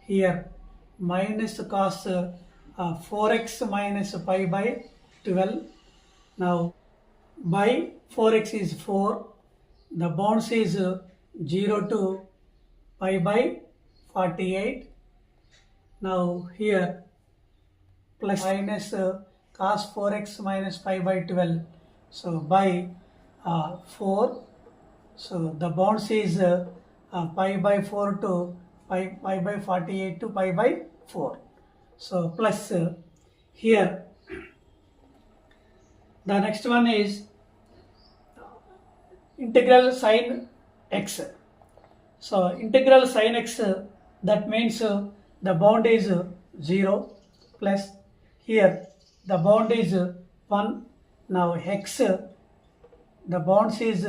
here minus cos 4x minus pi by 12. Now by 4x is 4, the bounds is 0 to pi by 48. Now here plus minus cos 4x minus pi by 12, so by 4, so the bounds is pi by 4 to pi by 48 to pi by 4. So plus here the next one is integral sine x. So integral sine x, that means the bound is 0 plus here the bound is 1. Now x, the bounds is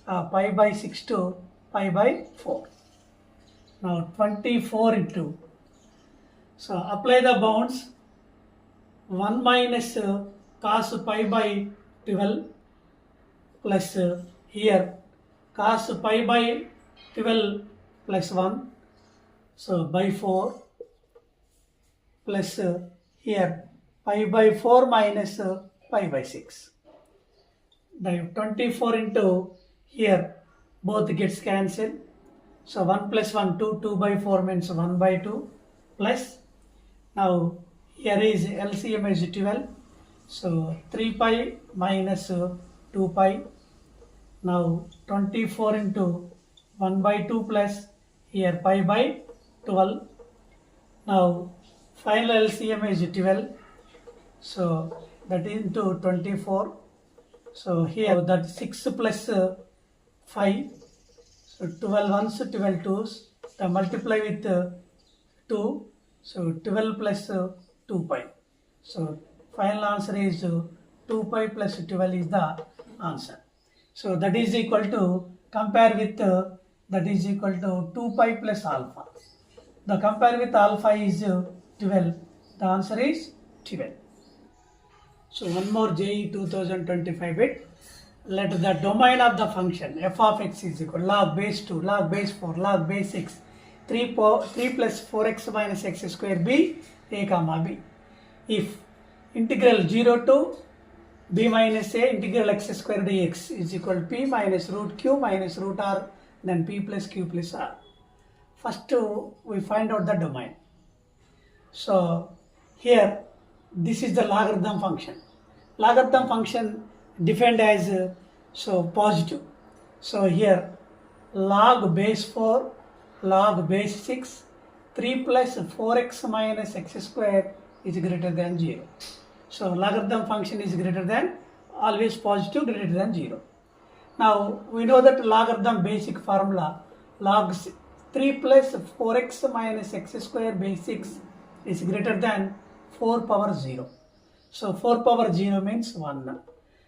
pi by 6 to pi by 4. Now 24 into, so apply the bounds, 1 minus cos pi by 12 plus here cos pi by 12 plus 1, so by 4 plus here pi by 4 minus pi by 6. The 24 into here both gets cancelled. So 1 plus 1, 2, 2 by 4 means 1 by 2 plus, now here is LCM is 12. So 3 pi minus 2 pi. Now 24 into 1 by 2 plus here pi by 12. Now final LCM is 12. So that is into 24. So here that 6 plus 5. So 12 ones, 12 twos. The multiply with 2. So 12 plus 2 pi. So final answer is 2 pi plus 12 is the answer. So that is equal to, compare with that is equal to 2 pi plus alpha. The compare with alpha is 12. The answer is 12. So one more JEE 2025 bit. Let the domain of the function f of x is equal to log base 2, log base 4, log base 6, 3 plus 4x minus x square be a comma b. If integral 0 to b minus a integral x square dx is equal to p minus root q minus root r, then p plus q plus r. First we find out the domain. So here this is the logarithm function. Logarithm function defined as so positive. So here log base 4, log base 6, 3 plus 4x minus x square is greater than 0. So logarithm function is greater than, always positive, greater than 0. Now we know that logarithm basic formula, log 3 plus 4x minus x square base 6 is greater than 4 power 0. So 4 power 0 means 1.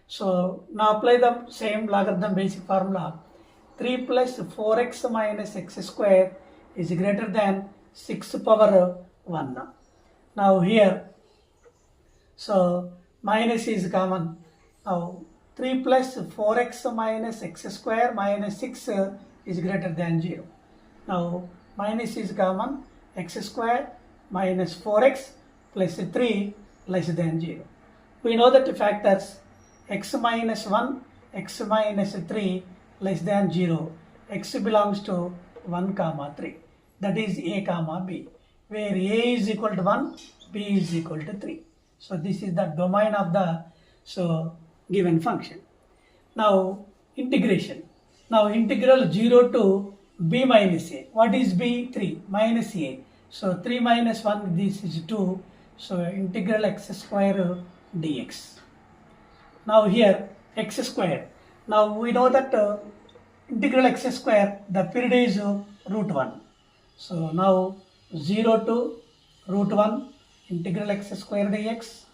So now apply the same logarithm basic formula. 3 plus 4x minus x square is greater than 6 power 1. Now here, so minus is common. Now 3 plus 4x minus x square minus 6 is greater than 0. Now minus is common, x square minus 4x plus 3 less than 0. We know that the factors x minus 1, x minus 3 less than 0, x belongs to 1 comma 3. That is a comma b, where a is equal to 1, b is equal to 3. So this is the domain of the given function. Now integration. Now integral 0 to b minus a. What is b? 3 minus a. So 3 minus 1, this is 2. So integral x square dx. Now here x square. Now we know that integral x square, the period is root 1. So now 0 to root 1 integral x square dx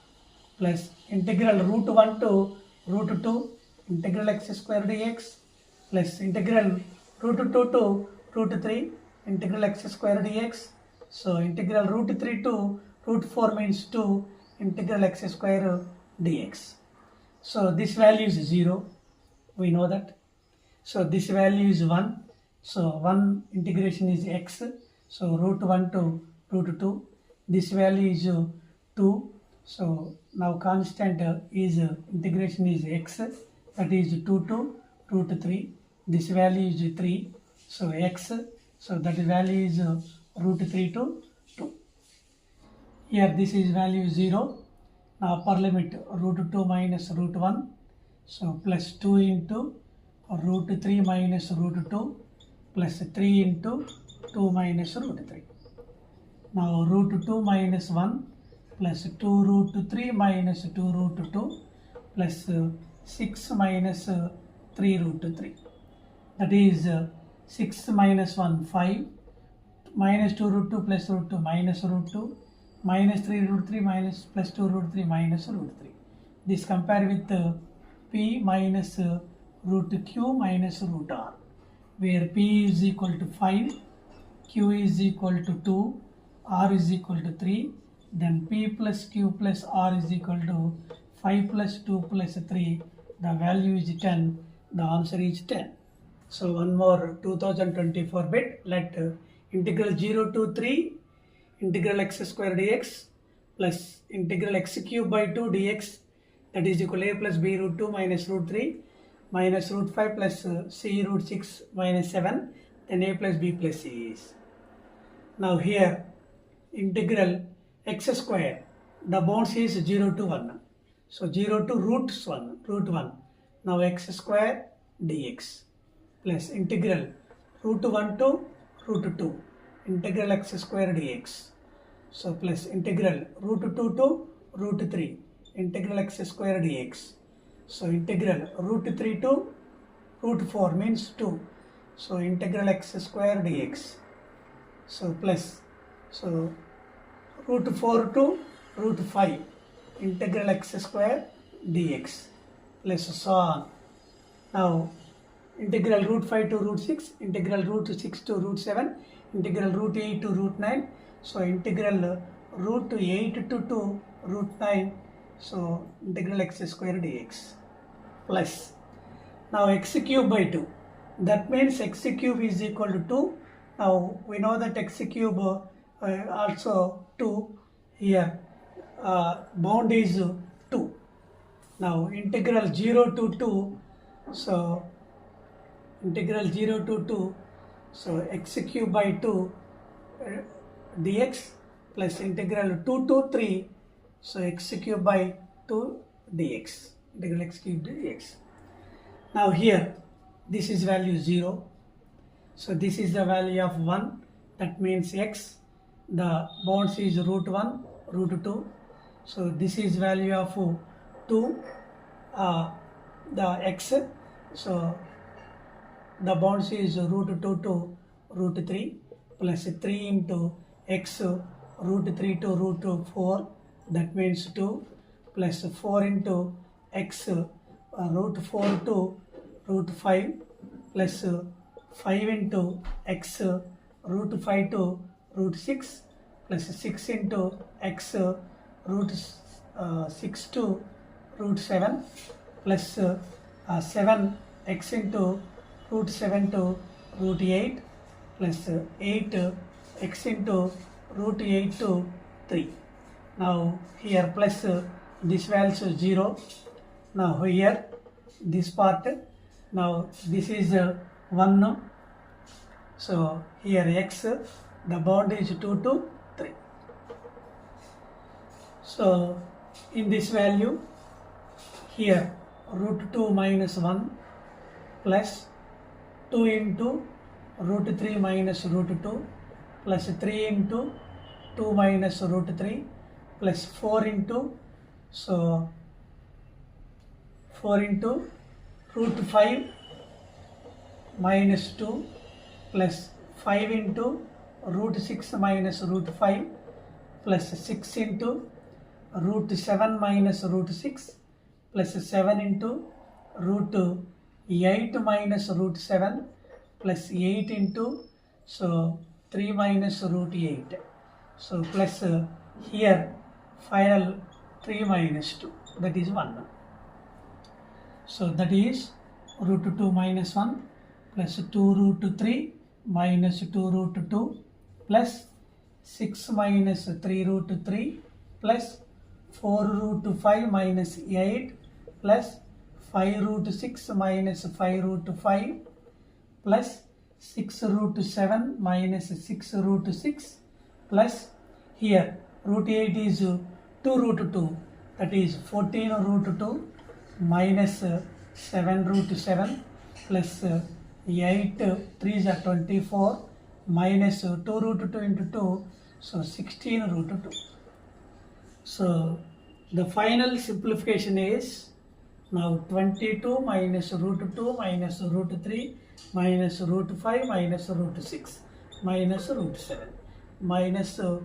plus integral root 1 to root 2 integral x square dx plus integral root 2 to root 3 integral x square dx. So integral root 3 to root 4 means 2 integral x square dx. So this value is 0, we know that. So this value is 1. So 1 integration is x. So root 1 to root 2. This value is 2. So now constant is integration is x, that is 2 to root 3. This value is 3. So x, so that value is root 3 to 2. Here this is value 0. Now upper limit root 2 minus root 1. So plus 2 into root 3 minus root 2 plus 3 into 2 minus root 3. Now root 2 minus 1 plus 2 root 3 minus 2 root 2 plus 6 minus 3 root 3. That is 6 minus 1, 5, minus 2 root 2 plus root 2 minus root 2, minus 3 root 3 minus plus 2 root 3 minus root 3. This compare with p minus root q minus root r, where p is equal to 5, q is equal to 2, r is equal to 3, then p plus q plus r is equal to 5 plus 2 plus 3, the value is 10, the answer is 10. So one more 2024 bit, let integral 0 to 3 integral x square dx plus integral x cube by 2 dx, that is equal to a plus b root 2 minus root 3 minus root 5 plus c root 6 minus 7, then a plus b plus c is. Now here integral x square, the bounds is 0 to 1. So 0 to root 1. Now x square dx plus integral root 1 to root 2 integral x square dx. So plus integral root 2 to root 3 integral x square dx. So integral root 3 to root 4 means 2. So integral x square dx. So plus, so root 4 to root 5 integral x square dx plus so on. Now integral root 5 to root 6, integral root 6 to root 7, integral root 8 to root 9. So integral root 8 to 2 root 9. So integral x square dx plus. Now x cube by 2. That means x cube is equal to 2. Now we know that x cube also 2. Here bound is 2. Now integral 0 to 2. So integral 0 to 2. So x cube by 2 dx plus integral 2 to 3. So x cube by 2 dx. Integral x cube dx. Now here this is value 0. So this is the value of 1. That means x. The bounds is root 1, root 2. So this is value of 2. The x. So the bounds is root 2 to root 3 plus 3 into x root 3 to root 4, that means 2 plus 4 into x root 4 to root 5 plus 5 into x root 5 to root 6 plus 6 into x root 6 to root 7 plus 7 x into root 7 to root 8 plus 8 x into root 8 to 3. Now here plus this value is 0. Now here this part, now this is 1. So here x, the bound is 2 to 3. So in this value here root 2 minus 1 plus 2 into root 3 minus root 2 plus 3 into 2 minus root 3 plus 4 into, so 4 into root 5 minus 2 plus 5 into root 6 minus root 5 plus 6 into root 7 minus root 6 plus 7 into root 8 minus root 7 plus 8 into, so 3 minus root 8. So plus Here final 3 minus 2, that is 1. So that is root 2 minus 1 plus 2 root 3 minus 2 root 2 plus 6 minus 3 root 3 plus 4 root 5 minus 8 plus 5 root 6 minus 5 root 5 plus 6 root 7 minus 6 root 6 plus here root 8 is 2 root 2, that is 14 root 2 minus 7 root 7 plus 8 3s are 24 minus 2 root 2 into 2, so 16 root 2. So the final simplification is now 22 minus root 2 minus root 3 minus root 5 minus root 6 minus root 7 minus 2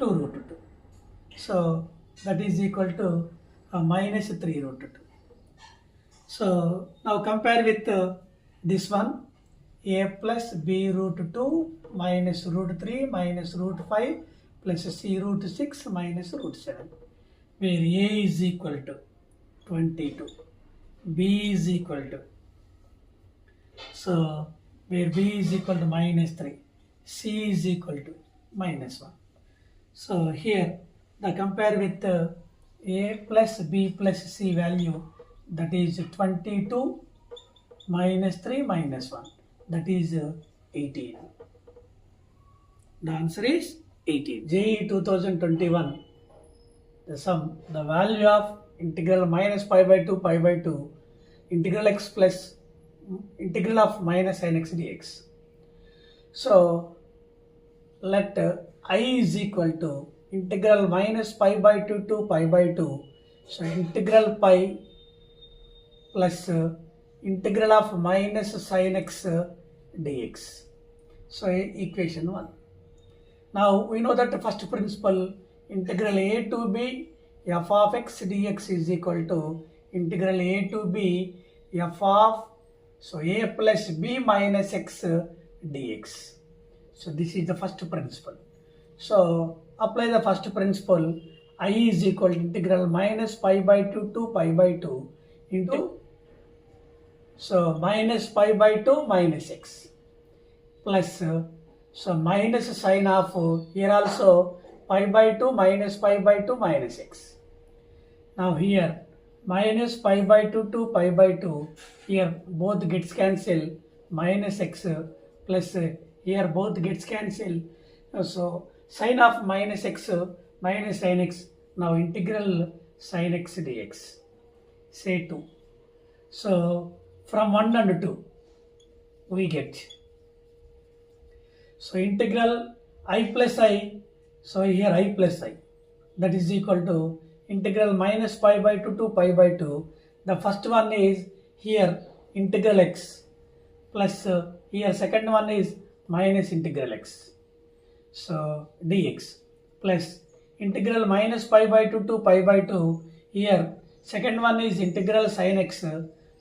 root 2. So that is equal to minus 3 root 2. So now compare with this one, a plus b root 2 minus root 3 minus root 5 plus c root 6 minus root 7, where a is equal to 22, b is equal to, so where b is equal to minus 3, c is equal to minus 1. So here the compare with a plus b plus c value, that is 22 minus 3 minus 1, that is 18. The answer is 18. JEE 2021, the sum, the value of integral minus pi by 2 integral x plus integral of minus sin x dx. So let I is equal to integral minus pi by 2 to pi by 2. So integral pi plus integral of minus sin x dx. So equation 1. Now we know that the first principle, integral a to b f of x dx is equal to integral a to b f of, so a plus b minus x dx. So this is the first principle. So apply the first principle. I is equal to integral minus pi by 2 to pi by 2 into, so minus pi by 2 minus x plus, so minus sine of, here also pi by 2 minus pi by 2 minus x. Now here minus pi by 2 to pi by 2, here both gets cancelled, minus x plus here both gets cancelled. So sine of minus x minus sin x, now integral sin x dx, say 2. So from 1 and 2 we get, so integral I plus I, so here I plus I, that is equal to integral minus pi by 2 to pi by 2. The first one is here integral x plus here second one is minus integral x, so dx plus integral minus pi by 2 to pi by 2, here second one is integral sin x,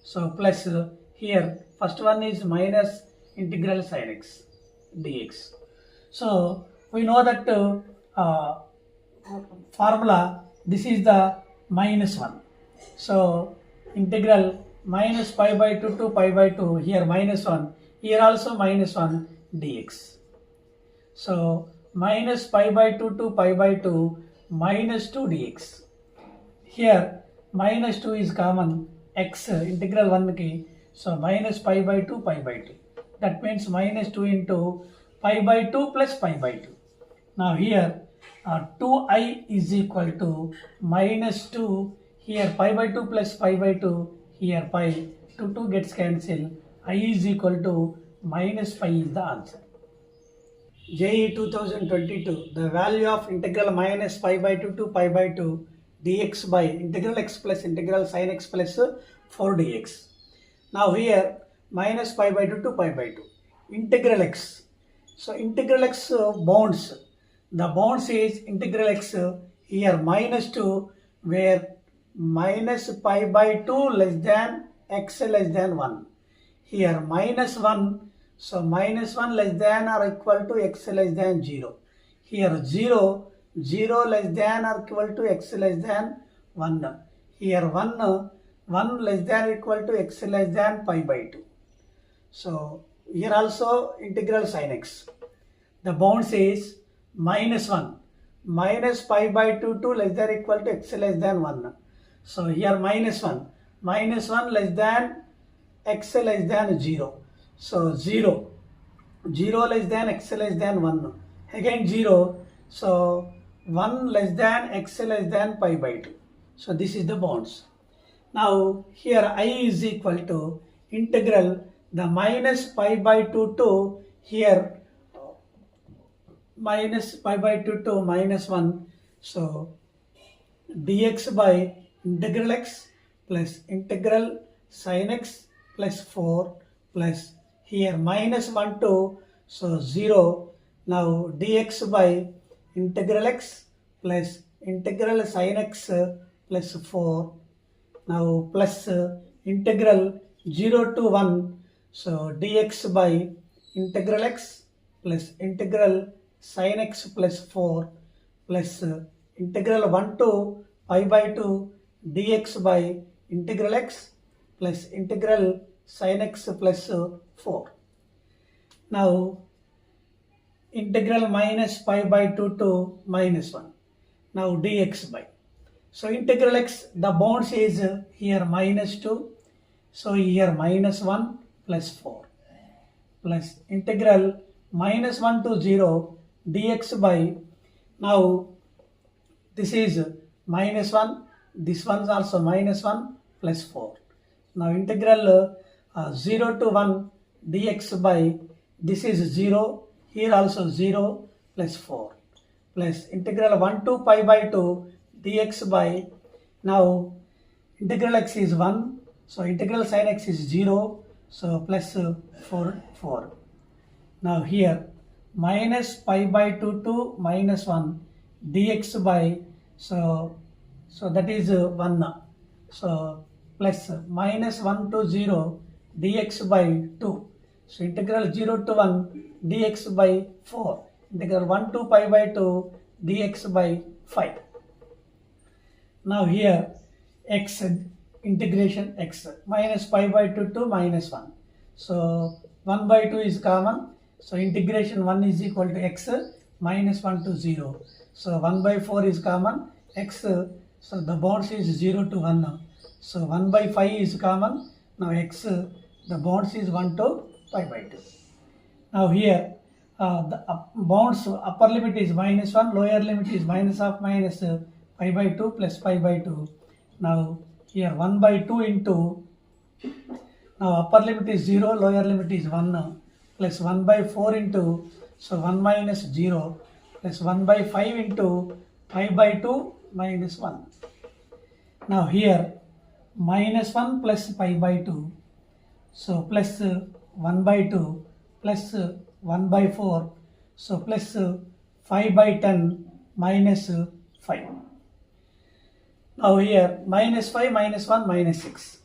so plus here first one is minus integral sin x dx. So we know that formula, this is the minus 1. So integral minus pi by 2 to pi by 2, here minus 1, here also minus 1 dx. So minus pi by 2 to pi by 2 minus 2 dx. Here minus 2 is common, x integral 1 ki, so minus pi by 2 pi by 2. That means minus 2 into pi by 2 plus pi by 2. Now here 2i is equal to minus 2, here pi by 2 plus pi by 2, here pi, 2 gets cancelled, I is equal to minus pi is the answer. JEE 2022, the value of integral minus pi by 2 to pi by 2 dx by integral x plus integral sin x plus 4 dx. Now here minus pi by 2 to pi by 2, integral x. So integral x bounds, the bounds is integral x here minus 2, where minus pi by 2 less than x less than 1. Here minus 1, so minus 1 less than or equal to x less than 0. Here 0 0 less than or equal to x less than 1. Here 1 less than or equal to x less than pi by 2. So here also integral sin x. The bounds is -1 minus pi by 2 to less than or equal to x less than 1. So here -1 less than x less than 0. So 0 less than x less than 1. Again 0. So 1 less than x less than pi by 2. So this is the bounds. Now here I is equal to integral the minus pi by 2 to here minus pi by 2 to -1. So dx by integral x plus integral sin x plus 4 plus here -1 to so 0. Now dx by integral x plus integral sin x plus 4. Now plus integral 0 to 1. So dx by integral x plus integral sin x plus 4 plus integral 1 to pi by 2 dx by integral x plus integral sin x plus 4. Now integral minus pi by 2 to -1. Now dx by. So integral x, the bounds is here -2. So here -1 plus 4 plus integral -1 to 0 dx by. Now this is -1. This one is also -1 plus 4. Now integral 0 to 1 dx by. This is 0. Here also 0 plus 4 plus integral 1 to pi by 2 dx by. Now integral x is 1. So integral sin x is 0. So plus 4. Now here minus pi by 2 to -1 dx by. So that is 1. So plus -1 to 0 dx by 2. So integral 0 to 1 dx by 4. Integral 1 to pi by 2 dx by 5. Now here x integration x minus pi by 2 to -1. So 1 by 2 is common. So integration 1 is equal to x minus 1 to 0. So 1 by 4 is common. X, so the bounds is 0 to 1. So 1 by 5 is common. Now x, the bounds is 1 to pi by 2. Now here the bounds upper limit is -1, lower limit is -half minus pi by 2 plus pi by 2. Now here 1 by 2 into, now upper limit is 0, lower limit is 1 plus 1 by 4 into, so 1 minus 0 plus 1 by 5 into pi by 2 minus 1. Now here -1 plus pi by 2, so plus 1 by 2 plus 1 by 4, so plus 5 by 10 minus 5. Now here -5 -1 -6.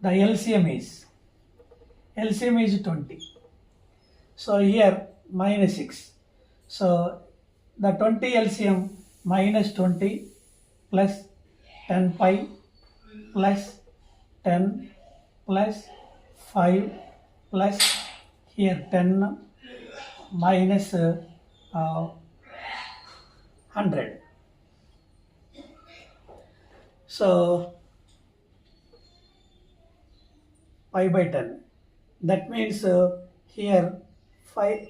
The LCM is 20. So here -6. So the 20 LCM -20 plus 10 pi plus 10 plus 5 plus here 10 minus 100. So pi by 10. That means here 5,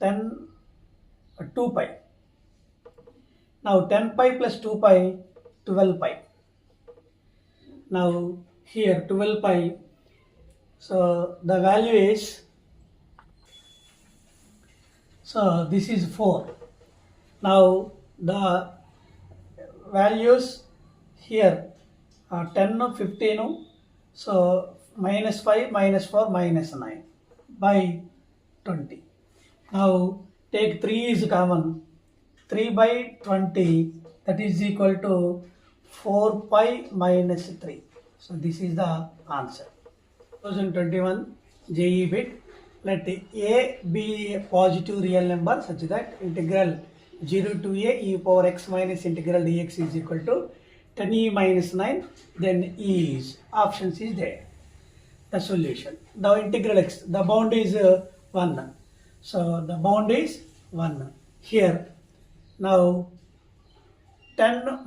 10, 2 pi. Now 10 pi plus 2 pi, 12 pi. Now here 12 pi. So the value is, so this is 4. Now the values here 10, 15, so -5, -4, -9 by 20. Now take 3 is common. 3 by 20, that is equal to 4 pi minus 3. So this is the answer. 2021 JEE bit. Let A be a positive real number such that integral 0 to a e power x minus integral dx is equal to 10e minus 9, then e is, options is there. The solution, the integral x, the bound is 1. So the bound is 1. Here, now 10e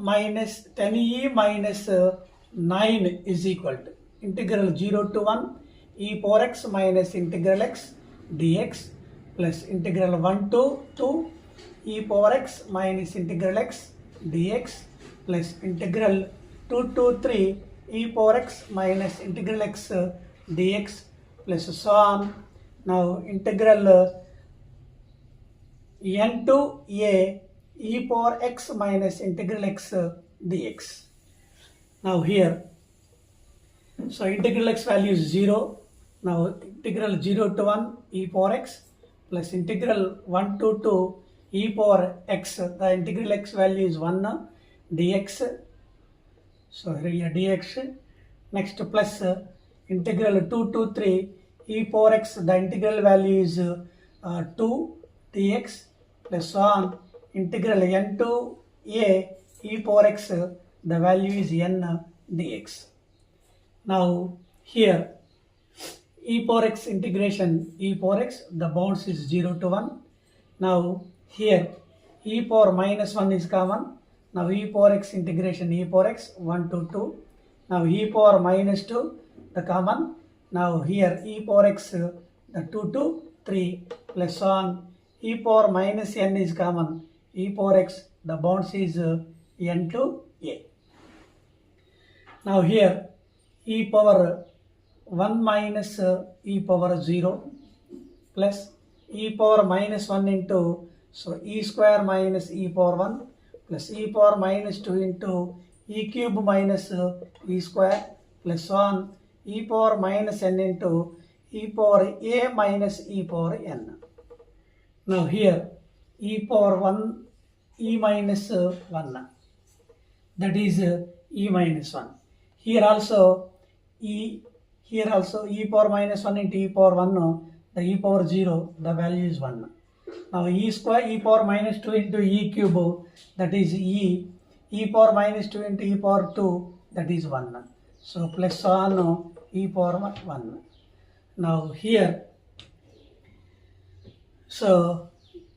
minus 9 is equal to integral 0 to 1 e power x minus integral x dx plus integral 1 to 2 e power x minus integral x dx plus integral 2 to 3 e power x minus integral x dx plus so on. Now integral n to a e power x minus integral x dx. Now here, so integral x value is 0. Now integral 0 to 1 e power x plus integral 1 to 2 e power x, the integral x value is 1 dx. So here dx. Next plus integral 2 to 3 e power x, the integral value is 2 dx plus so on. Integral n to a e power x, the value is n dx. Now here e power x integration e power x, the bounds is 0 to 1. Now here e power minus 1 is common. Now e power x integration e power x 1 to 2. Now e power minus 2, the common. Now here e power x, the 2 to 3 plus so on. E power minus n is common. E power x, the bounds is n to a. Now here e power 1 minus e power 0 plus e power minus 1 into, so e square minus e power 1 plus e power minus 2 into e cube minus e square plus so on. E power minus n into e power a minus e power n. Now here e power 1 e minus 1, that is e minus 1. Here also e power minus 1 into e power 1, the e power 0, the value is 1. Now e square e power minus 2 into e cube, that is e power minus 2 into e power 2, that is 1. So plus on e power 1. Now here, so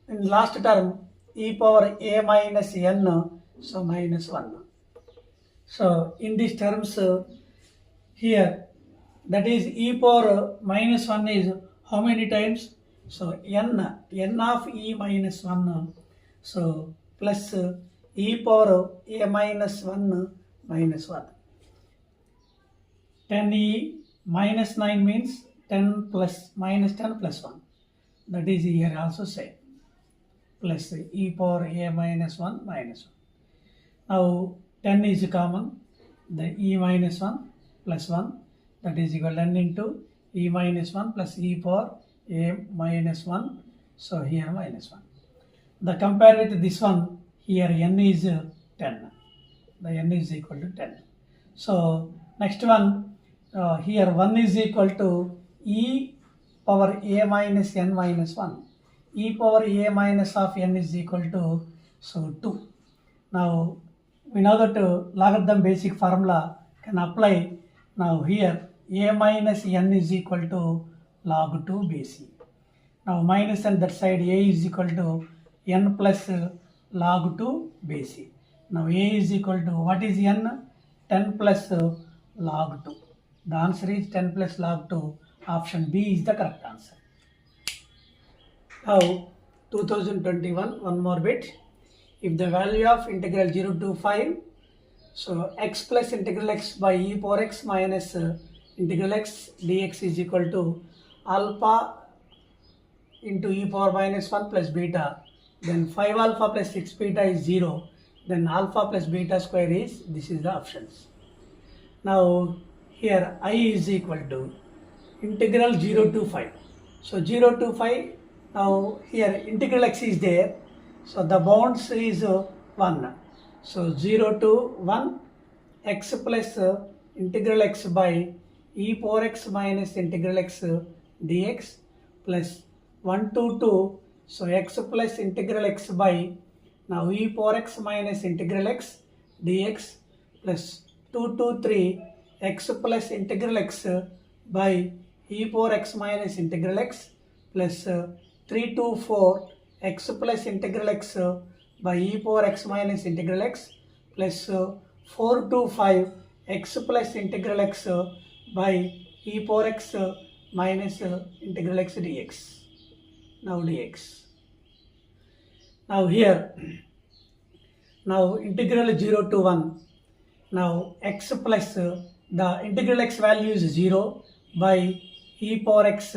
in last term e power a minus n, so minus 1. So in these terms here, that is e power minus 1 is how many times? So n of e minus 1, so plus e power a minus 1 minus 1. 10e minus 9 means 10 plus minus 10 plus 1. That is here also same. Plus e power a minus 1 minus 1. Now 10 is common. The e minus 1 plus 1, that is equal to n into e minus 1 plus e power a minus 1. So here minus 1. The compare with this one, here n is 10. The n is equal to 10. So next one, here 1 is equal to e power a minus n minus 1. E power a minus of n is equal to, so 2. Now we know that logarithm basic formula can apply. Now here a minus n is equal to log 2 bc. Now minus n that side, a is equal to n plus log 2 bc. Now a is equal to, what is n? 10 plus log 2. The answer is 10 plus log 2. Option B is the correct answer. Now 2021, one more bit. If the value of integral 0 to 5, so x plus integral x by e power x minus integral x dx is equal to alpha into e power minus 1 plus beta, then 5 alpha plus 6 beta is 0, then alpha plus beta square is, this is the options. Now here I is equal to integral 0 to 5. So 0 to 5, now here integral x is there, so the bounds is 1. So 0 to 1 x plus integral x by e power x minus integral x dx plus 1 to 2, so x plus integral x by Now e power x minus integral x dx plus 2 to 3 x plus integral x by e power x minus integral x plus 3 to 4 x plus integral x by e power x minus integral x plus 4 to 5 x plus integral x by e power x minus integral x dx. Now dx. Now here, now integral 0 to 1, now x plus the integral x value is 0 by e power x,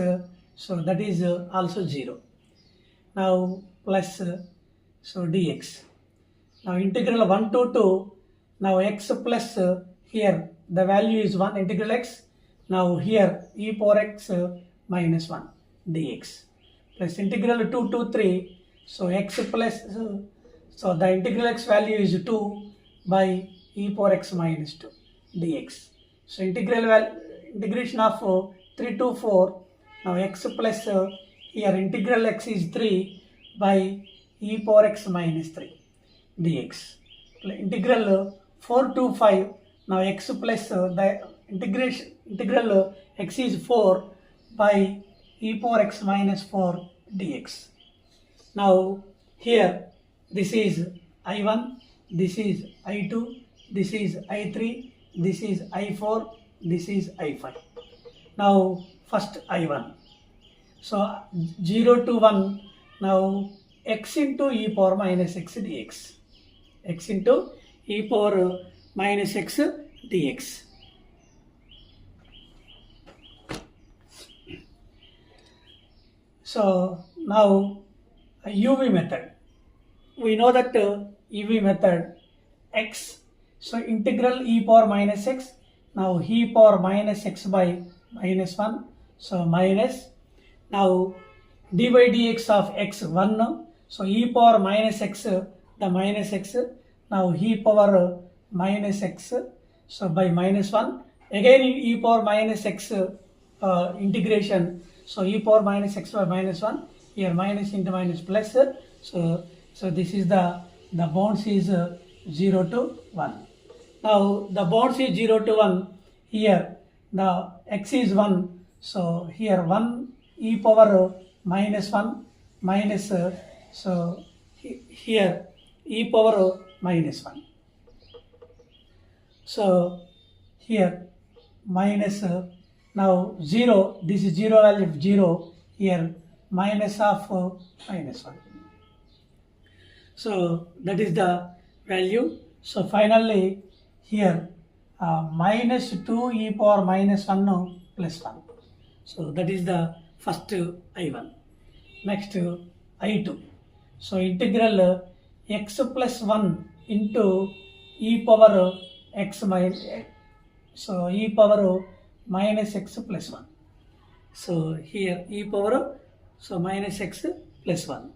so that is also 0. Now plus so dx. Now integral 1 to 2, now x plus here the value is 1 integral x, now here e power x minus 1 dx plus integral 2 to 3, so x plus so the integral x value is 2 by e power x minus 2 dx. So integration of 3 to 4, now x plus here integral x is 3 by e power x minus 3 dx. Integral 4 to 5, now x plus the integral x is 4 by e power x minus 4 dx. Now here this is I1, this is I2, this is I3, this is I4, this is I5. Now first I1. So 0 to 1, now x into e power minus x dx. X into e power minus x dx. So now UV method. We know that UV method x, so integral e power minus x, now e power minus x by minus 1, so minus, now dy dx of x 1, so e power minus x, the minus x, now e power minus x, so by minus 1, again e power minus x integration, so e power minus x by minus 1, here minus into minus plus, so this is the bounds is 0 to 1. Now the bounds is 0 to 1, here the x is 1, so here 1 e power minus 1 minus, so here e power minus 1. So here minus, now 0, this is 0 value of 0, here minus of minus 1. So that is the value. So finally here minus 2 e power minus 1 plus 1. So that is the first I1. Next I2. So integral x plus 1 into e power x minus, so e power minus x plus 1. So here e power, so minus x plus 1.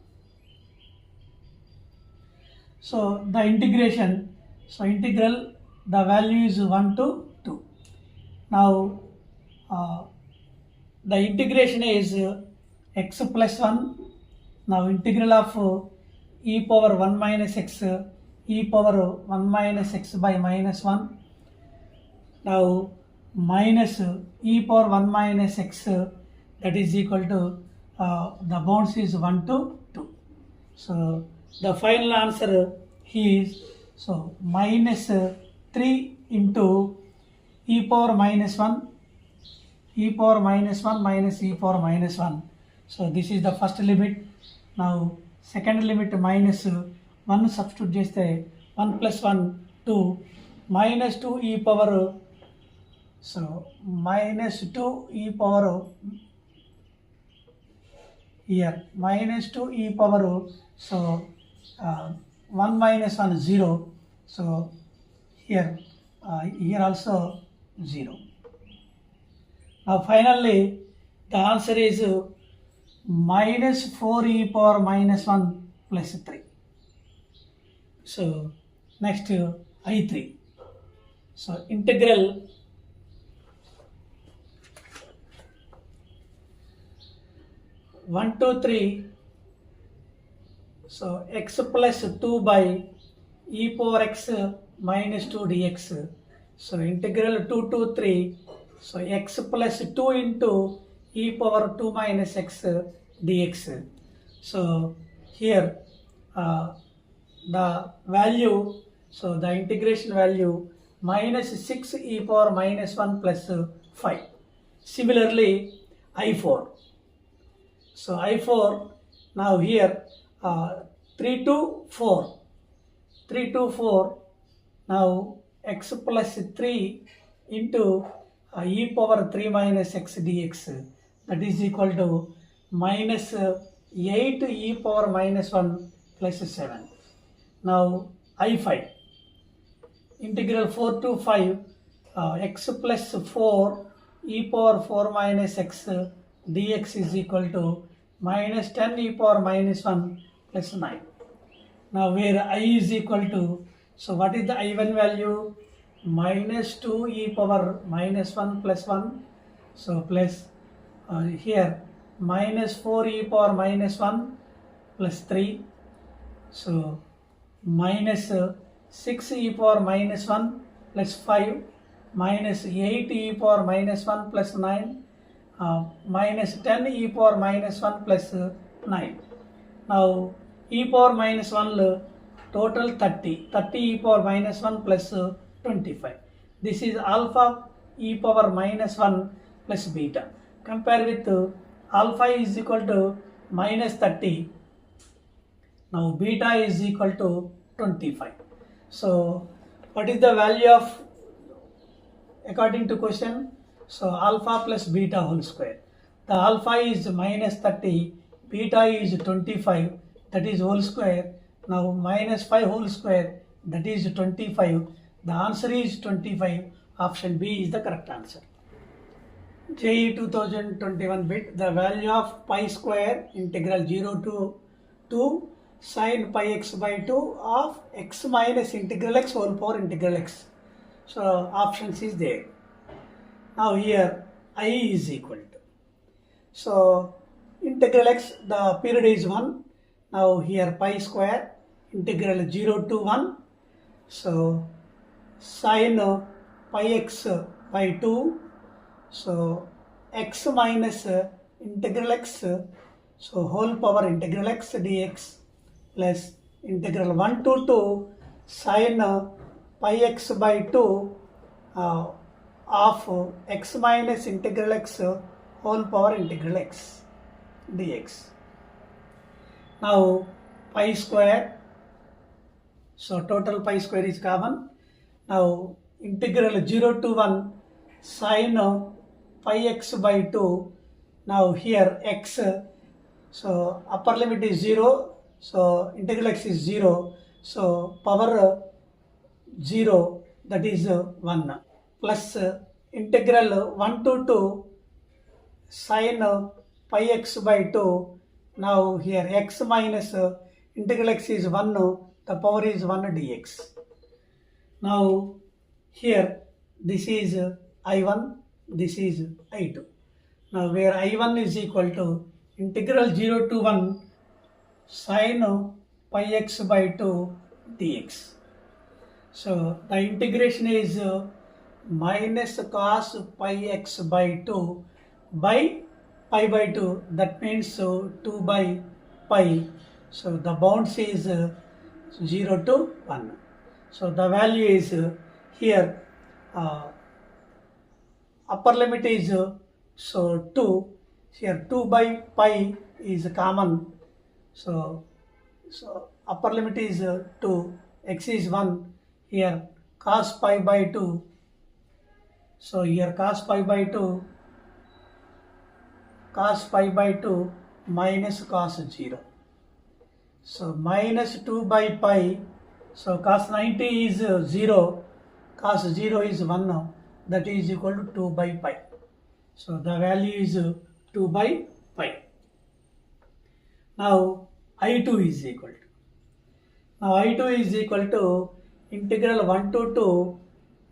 So the integration, so integral the value is 1 to 2. Now the integration is x plus 1, now integral of e power 1 minus x, e power 1 minus x by minus 1, now minus e power 1 minus x, that is equal to the bounds is 1 to 2. So the final answer is, so minus 3 into e power minus 1, e power minus 1 minus e power minus 1. So this is the first limit. Now second limit minus 1 substitute cheste 1 plus 1 2 minus 2 e power, so minus 2 e power, here minus 2 e power, so 1 minus 1 0, so here also 0. Now finally the answer is minus 4 e power minus 1 plus 3. So next I3. So integral (1 to 3), So x plus 2 by e power x minus 2 dx. So integral 2 to 3. So x plus 2 into e power 2 minus x dx. So here the value, so the integration value minus 6 e power minus 1 plus 5. Similarly I4. So I4, now here 3 to 4. 3 to 4, now x plus 3 into e power 3 minus x dx, that is equal to minus 8 e power minus 1 plus 7. Now I5, integral 4 to 5, x plus 4 e power 4 minus x dx is equal to minus 10 e power minus 1 plus 9. Now where I is equal to, so what is the I1 value? Minus 2 e power minus 1 plus 1. So plus here minus 4 e power minus 1 plus 3. So minus 6 e power minus 1 plus 5 minus 8 e power minus 1 plus 9 minus 10 e power minus 1 plus 9. Now e power minus 1 total 30 e power minus 1 plus 25. This is alpha e power minus 1 plus beta. Compare with alpha is equal to minus 30. Now beta is equal to 25. So what is the value of, according to question? So alpha plus beta whole square. The alpha is minus 30, beta is 25, that is whole square. Now minus 5 whole square, that is 25. The answer is 25. Option B is the correct answer. JEE 2021 bit, the value of pi square integral 0 to 2 sin pi x by 2 of x minus integral x whole power integral x. So options is there. Now here I is equal to, so integral x, the period is 1. Now here pi square integral 0 to 1. So sin pi x by 2. So x minus integral x, so whole power integral x dx plus integral 1 to 2 sin pi x by 2 of x minus integral x whole power integral x dx. Now pi square, so total pi square is common. Now integral 0 to 1 sin pi x by 2. Now here x, so upper limit is 0, so integral x is 0, so power 0, that is 1, plus integral 1 to 2 sin pi x by 2. Now here x minus integral x is 1, the power is 1 dx. Now here this is I1, this is I2. Now where I1 is equal to integral 0 to 1 sin pi x by 2 dx. So the integration is minus cos pi x by 2 by pi by 2, that means 2 by pi. So the bounds is 0 to 1. So the value is here upper limit is so 2, here 2 by pi is common, so upper limit is 2, x is 1, here cos pi by 2, so here cos pi by 2 minus cos 0, so minus 2 by pi, so cos 90 is 0, cos 0 is 1, that is equal to 2 by pi. So the value is 2 by pi. Now I2 is equal to, integral 1 to 2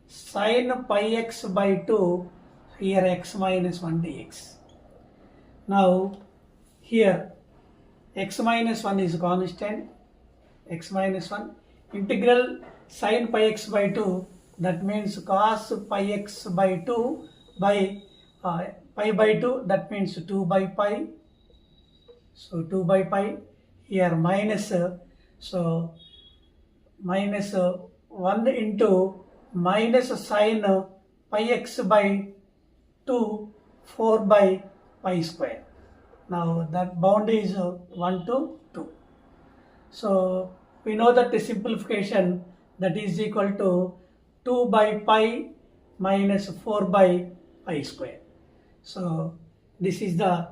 sin pi x by 2, here x minus 1 dx. Now here x minus 1 is constant, x minus 1, integral sin pi x by 2, that means cos pi x by 2 by pi by 2, that means 2 by pi, so 2 by pi, here minus, so minus 1 into minus sin pi x by 2, 4 by pi square. Now that bound is 1 to 2. So we know that the simplification, that is equal to 2 by pi minus 4 by pi square. So this is the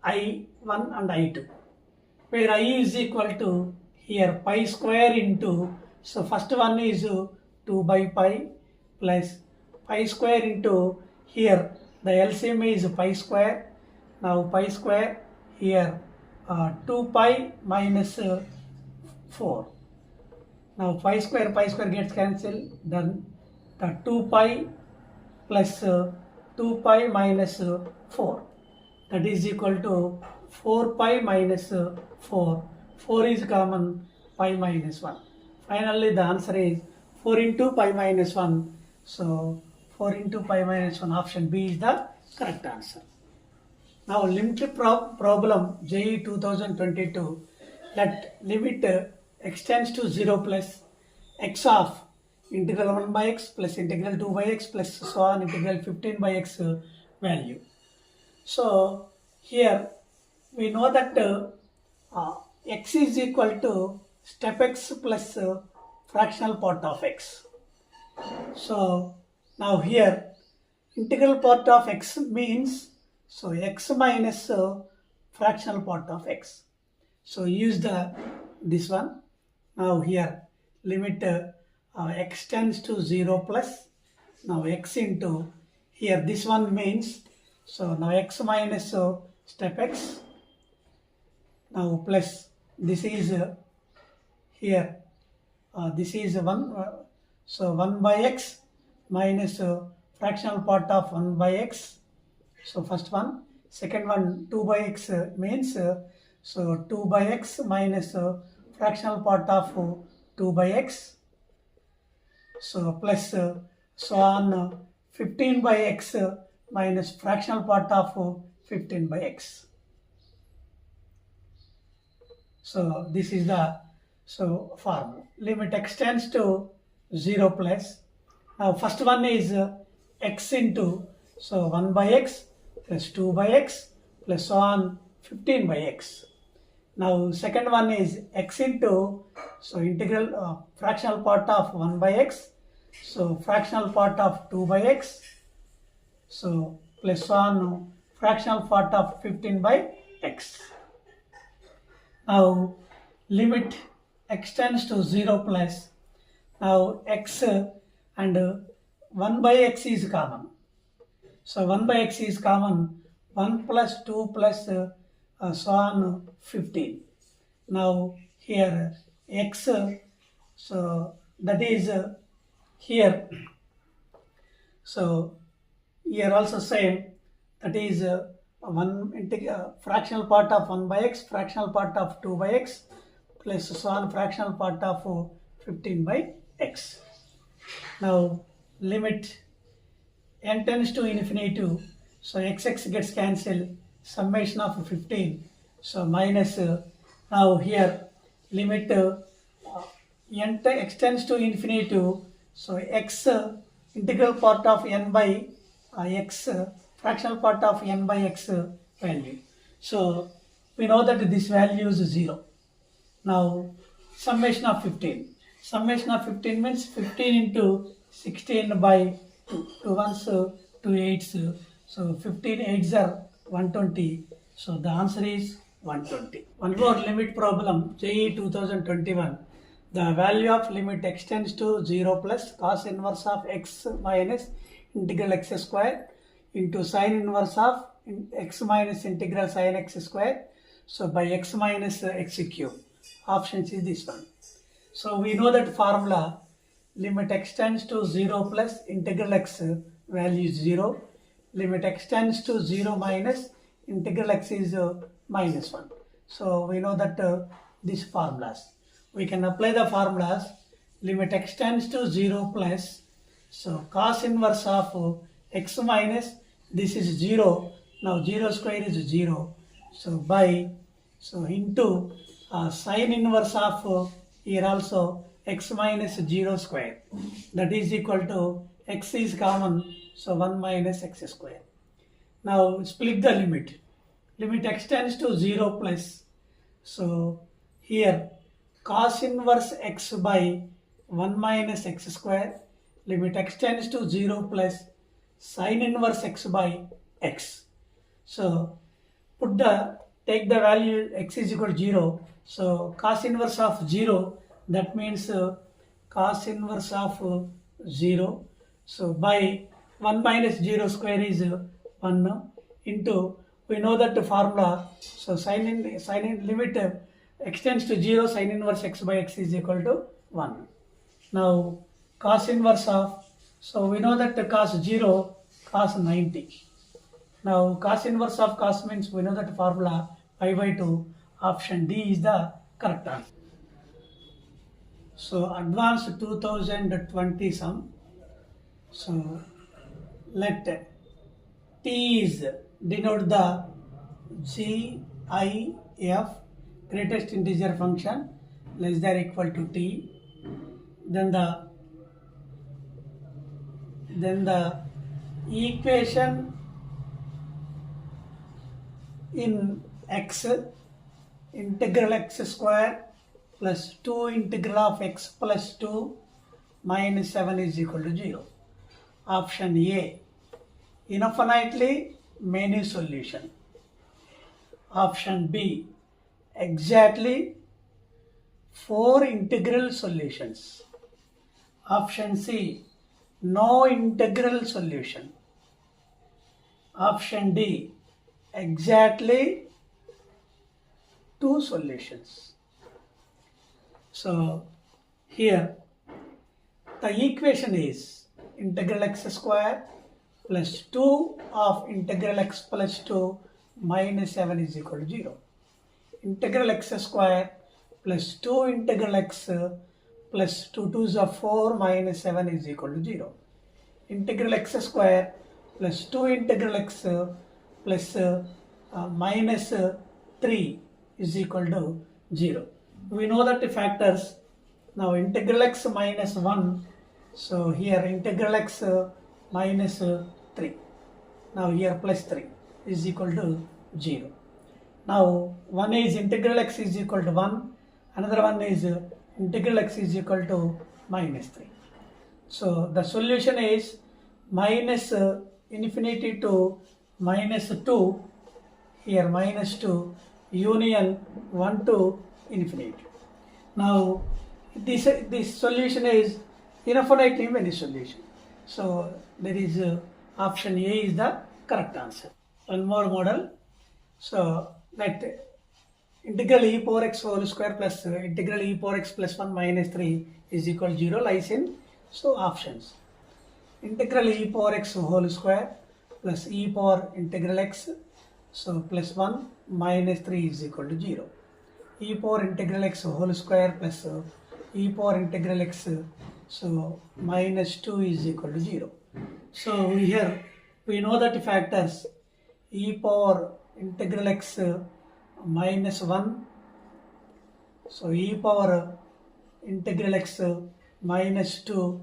I1 and I2, where I is equal to here pi square into, so first one is 2 by pi plus pi square into, here the LCM is pi square. Now pi square, here 2 pi minus 4. Now pi square gets cancelled, then the 2 pi plus 2 pi minus 4, that is equal to 4 pi minus 4. 4 is common, pi minus 1. Finally the answer is 4 into pi minus 1. So 4 into pi minus 1, option B is the correct answer. Now limit problem JEE 2022, let limit extends to 0 plus x of integral 1 by x plus integral 2 by x plus so on integral 15 by x value. So here we know that x is equal to step x plus fractional part of x. So now here integral part of x means, so x minus fractional part of x. So use this one. Now here limit x tends to 0 plus, now x into, here this one means, so now x minus step x, now plus this is here this is 1, so 1 by x minus fractional part of 1 by x. So first one, second one 2 by x means, so 2 by x minus fractional part of 2 by x, so plus so on 15 by x minus fractional part of 15 by x. So this is the formula. Limit x tends to 0 plus. Now first one is x into, so 1 by x plus 2 by x plus so on 15 by x. Now second one is x into, so integral fractional part of 1 by x, so fractional part of 2 by x, so plus so on fractional part of 15 by x. Now limit x tends to 0 plus, now x and 1 by x is common. So 1 by x is common, 1 plus 2 plus so on 15. Now here x, so that is here, so here also same, that is fractional part of 1 by x, fractional part of 2 by x plus so on fractional part of 15 by x. Now limit n tends to infinity, so x gets cancelled, summation of 15, so minus, now here limit x tends to infinity, so x integral part of n by x, fractional part of n by x value. So we know that this value is 0. Now summation of 15. Summation of 15 means 15 into 16 by 2. 2 ones, 2 eights. So 15 eights are 120. So the answer is 120. One more limit problem, JEE 2021. The value of limit x tends to 0 plus cos inverse of x minus integral x square into sin inverse of x minus integral sin x square. So by x minus x cube. Option is this one. So we know that formula, limit x tends to 0 plus integral x value is 0. Limit x tends to 0 minus integral x is minus 1. So we know that these formulas. We can apply the formulas. Limit x tends to 0 plus. So cos inverse of x minus, this is 0. Now 0 square is 0. So by, so into sin inverse of here also x minus 0 square. That is equal to x is common. So 1 minus x square. Now split the limit. Limit x tends to 0 plus. So here cos inverse x by 1 minus x square. Limit x tends to 0 plus sin inverse x by x. So take the value x is equal to 0. So cos inverse of 0, that means cos inverse of 0. So by 1 minus 0 square is 1 into, we know that the formula. So sin in limit x tends to 0, sin inverse x by x is equal to 1. Now cos inverse of, so we know that the cos 0, cos 90. Now cos inverse of cos means we know that formula pi by 2. Option D is the correct answer. So advanced 2020 sum. So let T is denote the GIF, greatest integer function, less than or equal to T. Then the equation in x, integral x square plus 2 integral of x plus 2 minus 7 is equal to 0. Option A, infinitely many solution. Option B, exactly 4 integral solutions. Option C, no integral solution. Option D, exactly 2 solutions. So here the equation is integral x square plus 2 of integral x plus 2 minus 7 is equal to 0. Integral x square plus 2 integral x plus 2 2s are 4 minus 7 is equal to 0. Integral x square plus 2 integral x plus minus 3 is equal to 0. We know that the factors. Now integral x minus 1. So here integral x minus 3. Now here plus 3 is equal to 0. Now one is integral x is equal to 1. Another one is integral x is equal to minus 3. So the solution is minus infinity to minus 2. Here minus 2 union 1 to infinity. Now this solution is infinitely many solution. So there is option A is the correct answer. One more model. So let integral e power x whole square plus integral e power x plus 1 minus 3 is equal to 0 lies in, so options. Integral e power x whole square plus e power integral x, so plus 1 minus 3 is equal to 0. E power integral x whole square plus e power integral x, so minus 2 is equal to 0. So here we know that factors e power integral x minus 1, so e power integral x minus 2,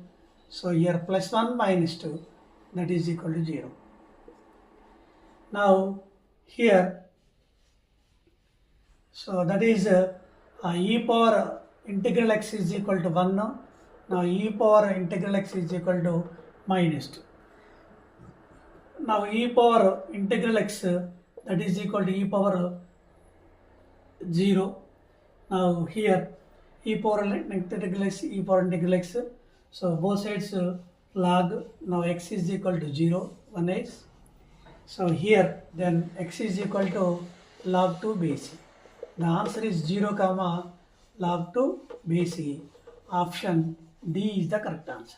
so here plus 1 minus 2, that is equal to 0. Now here, so that is e power integral x is equal to 1. Now e power integral x is equal to minus 2. Now e power integral x, that is equal to e power 0. Now here e power integral x, e power integral x, so both sides log. Now x is equal to 0, 1 is. So here then x is equal to log 2 bc. The answer is 0 comma log 2 bc. Option D is the correct answer.